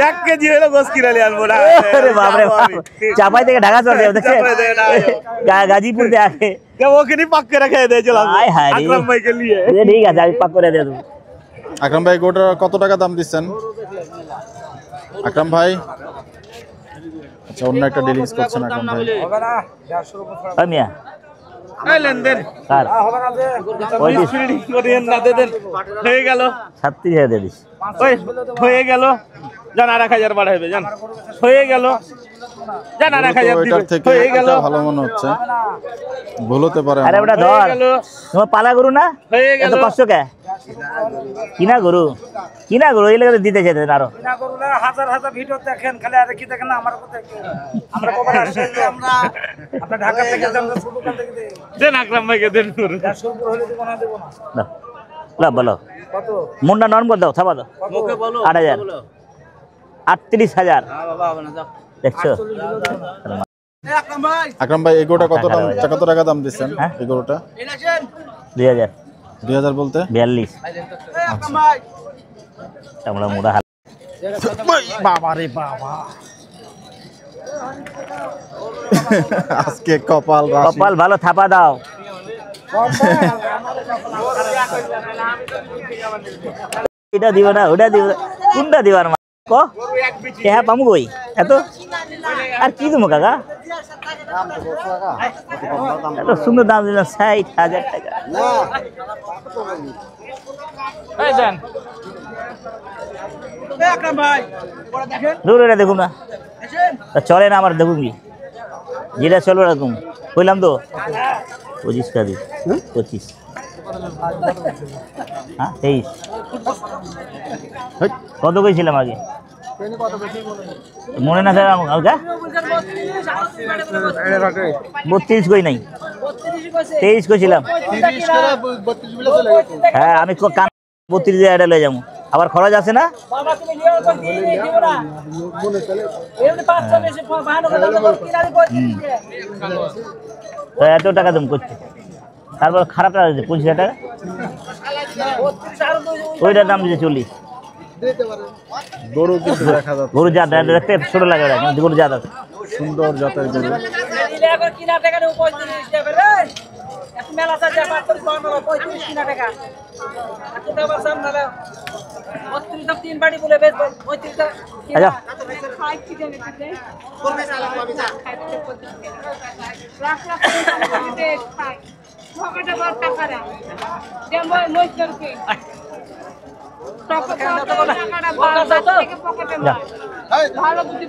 1 কেজি হলো গোস কিনালি আনবো না। আরে বাপ রে বাপ, চাপাই থেকে ঢাকা চলে যাবে দেখছেন, গাজীপুর দিয়ে আসে ওখানে পাক্কে রেখে দিয়েছিলাম আকরাম ভাইকে নিয়ে। ঠিক আছে আমি পাক করে দিয়ে দেবো। আকরাম ভাই গরুটা কত টাকা দাম দিচ্ছেন আকরাম ভাই? আচ্ছা অন্য একটা ডিলিংস করছেন আকরাম ভাই। মিয়া এই লেনদেন কার হয়ে গেল 36,000 দিয়ে দিস। ওই হয়ে গেল জান, আর 1,000 বাড়াইবে জান, হয়ে গেল জান, আর 1,000 দিবে, ওইটার থেকে হয়ে গেল, এটা ভালো মনে হচ্ছে, ভুল হতে পারে আরে ওটা হয়ে ধর, গেল, তোমার পালা গরু না, হয়ে গেল, এত কষ্ট কে? কিনা গরু, কিনা গরু, এই লেগে দিতে চাইতেন আরো। হাজার হাজার ভিডিও দেখেন, খালি আর কি দেখেন না আমার কথা। আমরা কখন আসছি আমরা আপনার ঢাকা থেকে আমরা শুরুকাল থেকে দেন আকরাম ভাইকে দেন। শুরু হলে দেব না দেব না। দাও, লাভ বলো কত মুন্ডা নরম করে দাও, থাবা দাও। মুখে বলো 8,000, 38,000 দেখছো? আকরাম ভাই আকরাম ভাই এগোটা কত টাকা দাম দিচ্ছেন? হ্যাঁ? এগোটা এই আছেন 2,000, 2000 বলতে 42 আকরাম ভাই আমরা মোটা হাল। বাবা রে বাবা, আজকে কপাল রাশি। কপাল ভালো, থাপা দাও। এটা দিবা না, ওটা দিবা, কোনটা দিবার মা ক হ্যাঁ পামু কই এত আর কি দেবো কাকা? এত সুন্দর দাম দিলাম 60,000 টাকা। এই দেন আকরাম ভাই পরে দেখেন দূর এটা দেখুন না, তা চলে না আমার, দেখুন কি যেটা চলো এরকম কইলাম তো 25 টা দিই, 25 হ্যাঁ 23 কত কইছিলাম আগে মনে না স্যার হালকা 32 কই নাই, 23 কইছিলাম। হ্যাঁ আমি কান 32 দিয়ে এটা লয়ে যাবো, আবার খরচ আছে না। বাবা তুমি নিয়ে তো দিয়ে দিব না মনে চলে এমনি 500 বেশি বাহানো কথা বল কিনারে কই দিছে তো এত টাকা দাম করছে, তারপর খারাপ টাকা দিচ্ছে 25,000 টাকা, 32 আর ওইটার দাম দিচ্ছে 40। গরু কিন্তু দেখা যাচ্ছে গরু জাত দেখতে ছোট লাগে ওটা, কিন্তু গরু জাত আছে। সুন্দর জাতের গরু। দিলে আবার কিনা টাকা দেব 35 দেবে রে এত মেলা সাজা 35 কিনা টাকা এত টাকা সামনে না 32 দাম 3 বাড়ি বলে বেচ 35 টাকা আচ্ছা খাই কি দেবে করবে সালা আমি যা লাখ লাখ টাকা দিয়ে খাই পকেটে বড় টাকা রে দেন মই মই করকে টাকাটা পকেটে মার ভালো বুদ্ধি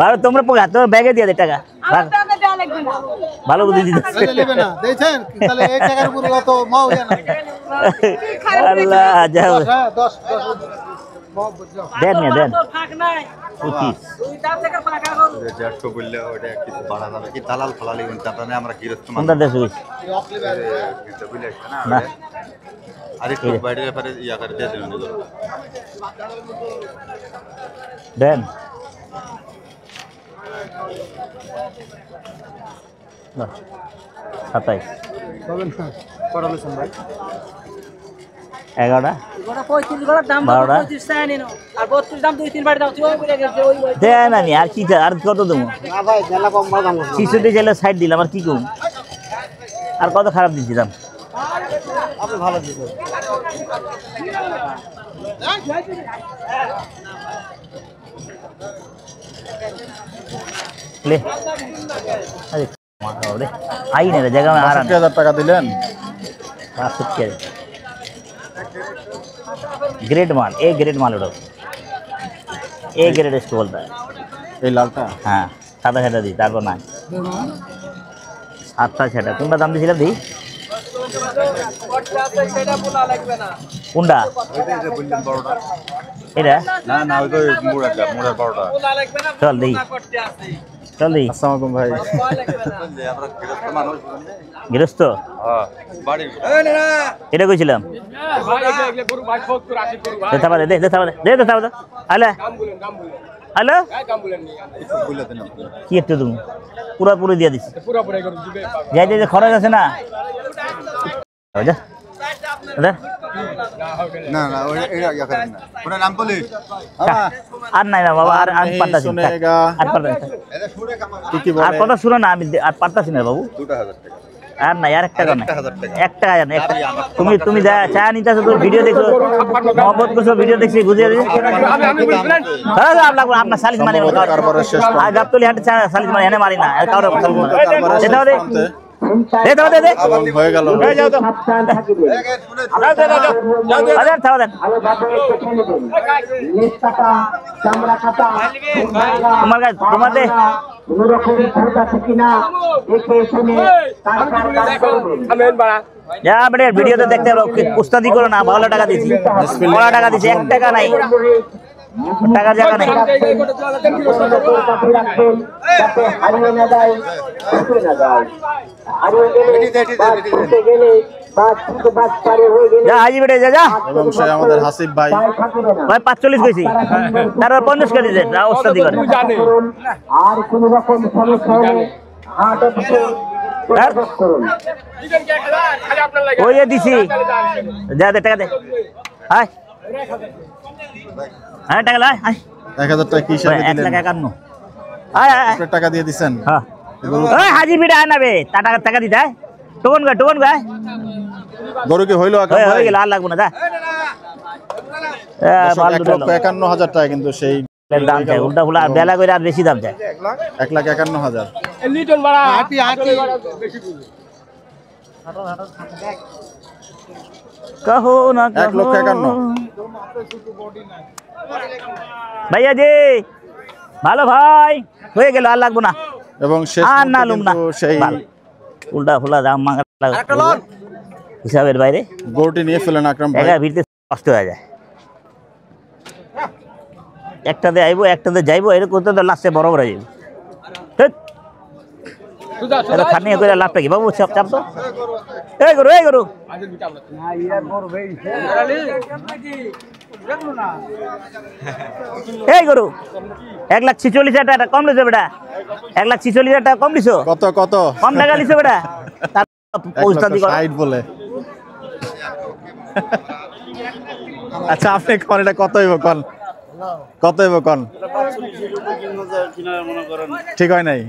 ভালো তোমরা তোমার ব্যাগে দিয়ে দে টাকা, আমার টাকা দেওয়া লাগবে না ভালো বুদ্ধি দিতে। আল্লাহ যাও দেন না দেন তো থাক নাই 25 তুই দাম থেকে টাকা কর 150 বললে ওটা কিছু বাড়া যাবে কি দালাল ফালালি তারপরে আমরা গৃহস্থ কোনটা দেশে গেছি না আরে একটু বাইরে ব্যাপারে ইয়া করে দিয়ে দেবেন দেন 27 11টা গোটা 35 গোটা দাম 35 চাই নিনো আর 32 দাম 2-3 বাড়ি দাও তুই ওই বলে গেছে ওই দেন আমি আর কি আর কত দেবো? না ভাই মেলা কম দাম 66 চাইলে 60 দিলাম, আর কি করব? আর কত খারাপ দিচ্ছি দাম? আপনি ভালো দিছেন ले अरे रे आई नहीं रे जगह में आ रहा 60,000 টাকা দিলেন। 65 ग्रेड माल, ए ग्रेड माल उड़ो, ए ग्रेड इसको बोलता है। এই লালটা हाँ 7,000 दी तारपর না 7,000 কোনটা দাম দিছিলাম দি সেটা বলা লাগবে না কোনটা এটা না না ওই তো মুড়াটা মুড়ার বড়টা বলা লাগবে না চল দেই করতে আছে চল দেই। আসসালামু আলাইকুম ভাই। বলা লাগবে না আমরা গৃহস্থ মানুষ গৃহস্থ হ্যাঁ বাড়ি এটা কইছিলাম ভাই এগুলা গরু ভাই 70 80 গরু ভাই দে থাবা দে দে থাবা দে থাবা দে আলে কাম বলেন হ্যালো কাম বলেন নি বলে দেন কি একটু তুমি পুরো দিয়ে দিছি, পুরো পুরো গরু দিবে যাই যে খরচ আছে না যা দে না না ওই এটা ইয়া করেন না ওটা নাম বলি আর নাই না বাবা, আর আমি পারতাছি না, শুনেগা। আর পারতাছি না। এটা শুনে কাম কি কি আর বলে? কথা শুনো না, আমি আর পারতাছি না বাবু। 2000 টাকা আর না আর 1 টাকা না 1 টাকা জান তুমি যা চা নিতেছো তো ভিডিও দেখো মোহাম্মদ কোসো ভিডিও দেখছি বুঝিয়ে দিই হ্যাঁ আপনার সালিস মানে আর গাবতলি হাটে সালিস মানে এনে মারি না আর কাউরে এটা দে দে হয়ে গেল আজান থাও দেন তোমার কাছে তোমার দে যা বেটা ভিডিওতে দেখতে পারো উস্তাদি করো না ভালো টাকা দিছি বড় টাকা দিছি 1 টাকা নাই টাকার জায়গা নাই যা হাজি বেটে যা এবং সে আমাদের হাসিব ভাই ভাই 45 কইছি তারপর 50 করে দিছে যা উস্তাদি করে আর কোন রকম সমস্যা হলে হাট অফিসে যোগাযোগ করুন। ওই দিছি যা দে টাকা দে আয় হ্যাঁ টাকা লাই আয় 1000 টাকা কি হিসাবে 1 দিলেন লাখ 51 আয় আয় আপনি টাকা দিয়ে দিবেন হ্যাঁ ওই হাজি বিড়া আনাবে টাকা দিতে আয় টোকন গায় গরু কি হইলো হয়ে গেল আর লাগবো না যা 1,51,000 টাকা কিন্তু সেই দাম চাই উল্টা ফুলা বেলা করে আর বেশি দাম চাই 1,51,000 লিটন বাড়া হাঁটি কহো না 1,51,000 ভাইয়া জি ভালো ভাই হয়ে গেল আর লাগবো না এবং শেষ আর না লুম না সেই উল্টা ফুলা দাম মাঙ্গা হিসাবের বাইরে গরুটি নিয়ে ফেলেন আকরাম ভাই জায়গা ভিড়তে কষ্ট হয়ে যায় একটাতে আইবো একটাতে যাইবো এরকম করতে তো লাস্টে বড় বড় যাইব খানি করে লাভটা কি বাবু সব চাপ তো এই গরু এই গরু 1,46,000 টাকা কম লিছো বেটা 1,46,000 টাকা কম লিছো কত কম টাকা লিছো বেটা তার পৌঁছতা দি 1,60 বলে আচ্ছা আপনি কোন এটা কত হইব কোন ঠিক হয় নাই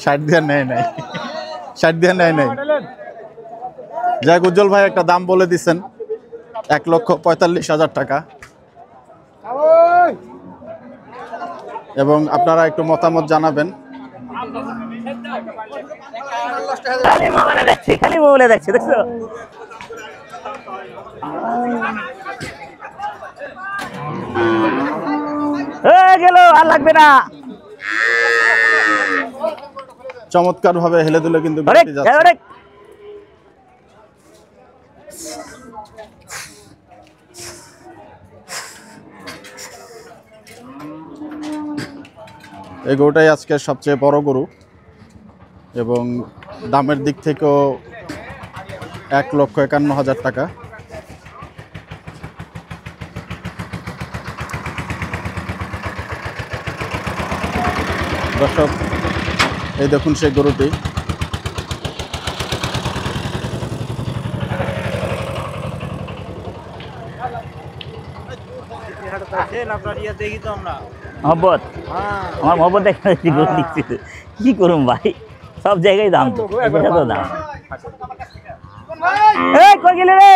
60 দিয়ে নেয় নাই 60 দিয়ে নেয় নাই যাক উজ্জ্বল ভাই একটা দাম বলে দিচ্ছেন 1,45,000 টাকা এবং আপনারা একটু মতামত জানাবেন খালি মোবাইলে দেখছে দেখছো গেল আর লাগবে না চমৎকার ভাবে হেলে দুলে কিন্তু এই গরুটাই আজকের সবচেয়ে বড় গরু এবং দামের দিক থেকেও 1,51,000 টাকা দর্শক এই দেখুন সেই গরুটি মোহব্বত আমার মোহব্বত দেখে কি করুম ভাই সব জায়গায় দাম তো দাম কই গেলে রে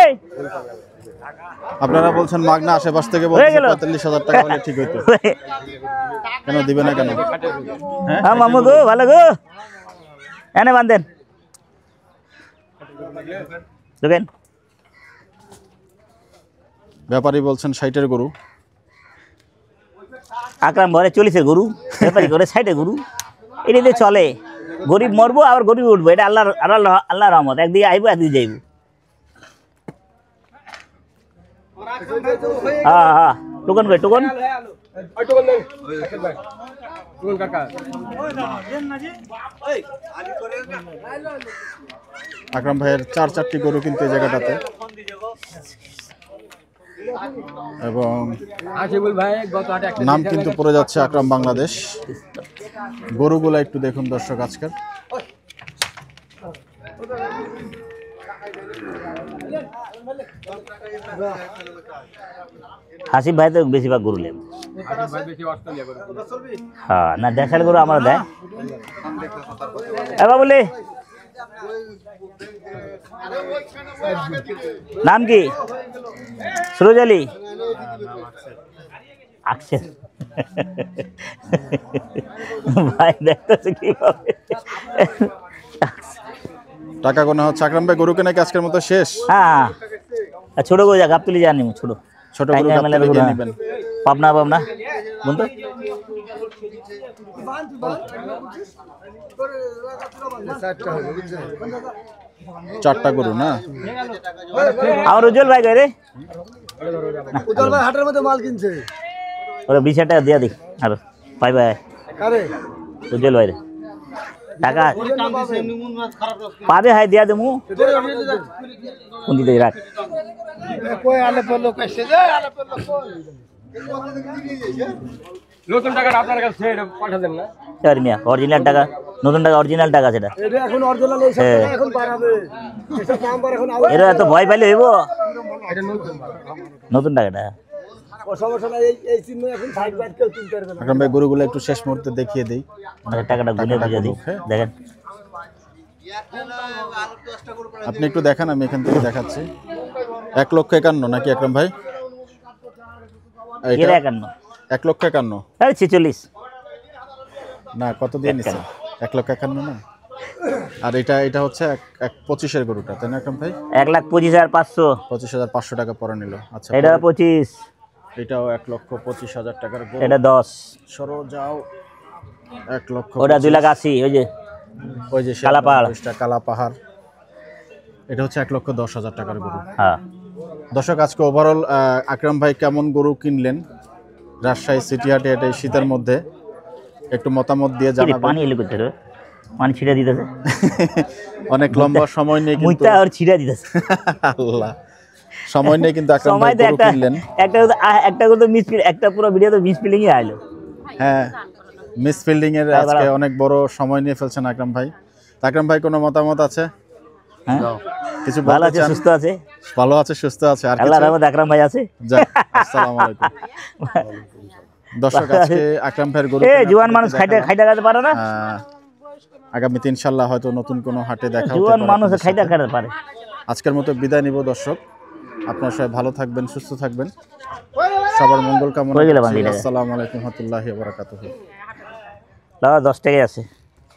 আপনারা বলছেন মাগনা আশেপাশ থেকে বলছেন 45,000 টাকা হলে ঠিক হইতো কেন দিবে না কেন হ্যাঁ মামু গো ভালো গো এনে বাঁধেন দেখেন ব্যাপারী বলছেন 60-এর গরু আকরাম ঘরে 40-এর গরু ব্যাপারী ঘরে 60-এর গরু এটা দিয়ে চলে গরিব মরবো আবার গরিব উঠবো এটা আল্লাহর রহমত একদিকে আইবো একদিকে যাইবো হ্যাঁ হ্যাঁ টোকন ভাই টোকন আকরাম ভাইয়ের 4-4টি গরু কিন্তু এই জায়গাটাতে এবং নাম কিন্তু পড়ে যাচ্ছে আকরাম বাংলাদেশ গরুগুলো একটু দেখুন দর্শক আজকের হাসিব ভাই তো বেশিরভাগ গরু নেন হ্যাঁ না দেখার গরু আমরা দেয় এবার বলে নাম কি? সুরজ আলী। আকসের ভাই দেখতেছে কিভাবে টাকা গোনা হচ্ছে। আকরাম ভাই গরু কেনা কি আজকের মতো শেষ? হ্যাঁ ছোট গরু গাবতলি জানি ছোট ছোট গরু গাবতলি দিয়ে নেবেন। পাবনা পাবনা বন্ধু চারটা গরু না? আমার উজ্জ্বল ভাই রে উজ্জ্বল ভাই হাটের মধ্যে মাল কিনছে। ওরা 20 টাকা দিয়া দি আর পাই ভাই আরে উজ্জ্বল ভাই রে টাকা পাবে হাই দিয়া দেমু কোন দিতে রাখ কই আলে পড়লো কইছে যে আলে পড়লো নতুন টাকাটা আপনার কাছে পাঠা দেন না আর মিয়া অরিজিনাল টাকা নতুন টাকা অরিজিনাল টাকা সেটা এটা এখন অরিজিনাল এই সব টাকা এখন বাড়াবে এসব নাম্বার এখন এরা এত ভয় পাইলে হইব নতুন টাকাটা ও সমস্যা নাই এই চিহ্ন এখন সাইড বাইট কেউ তুলতে পারবে না। আকরাম ভাই গরুগুলো একটু শেষ মুহূর্তে দেখিয়ে দেই। টাকাটা গুনে বুঝা দিই দেখেন আপনি একটু দেখান, আমি এখান থেকে দেখাচ্ছি। 1,51,000 নাকি আকরাম ভাই? এর 51 1,51,000 আরে 46 না, কত দিয়ে নিছেন? 1,51,000 না? আর এটা হচ্ছে 1,25,000 গরুটা, তাই না আকরাম ভাই? 1,25,500 25,500 টাকা পরে নিল। আচ্ছা এটা 25 এটাও 1,25,000 টাকার গরু। এটা 10 সরো যাও 1,00,000 ওটা 2,80,000 ওই যে কালা পাহাড়। কালা পাহাড় এটা হচ্ছে 1,10,000 টাকার গরু। হ্যাঁ দর্শক আজকে ওভারঅল আকরাম ভাই কেমন গরু কিনলেন রাজশাহী সিটি হাটে এটা শীতের মধ্যে একটু মতামত দিয়ে জানাবেন। পানি এলে করতে রে পানি ছিটা দিতেছে অনেক লম্বা সময় নিয়ে কিন্তু মুইতা আর ছিটা দিতেছে আল্লাহ সময় নিয়ে কিন্তু আকরাম ভাই গরু কিনলেন। একটা করে মিসফিল একটা পুরো ভিডিও তো মিসফিলিং ই আইলো। হ্যাঁ মিস ফিল্ডিং এর আজকে অনেক বড় সময় নিয়ে ফেলছেন আকরাম ভাই। আকরাম ভাই কোনো মতামত আছে? হ্যাঁ কিছু ভালো বলতে আছে চান? সুস্থ আছে ভালো আছে সুস্থ আছে। আর আল্লাহর রহমতে আকরাম ভাই আছে। যাক আসসালামু আলাইকুম। দর্শক আজকে আকরাম ভাইয়ের গরু জোয়ান মানুষ খাইতে খেতে পারে না। আগামীতে ইনশাআল্লাহ হয়তো নতুন কোনো হাটে দেখা হবে। জোয়ান মানুষ খাইতে পারে। আজকের মতো বিদায় নিব দর্শক। আপনারা সবাই ভালো থাকবেন, সুস্থ থাকবেন, সবার মঙ্গল কামনা করছি। আসসালামু আলাইকুম ওয়া রাহমাতুল্লাহি ওয়া বারাকাতুহু। 10 টাকাই আছে।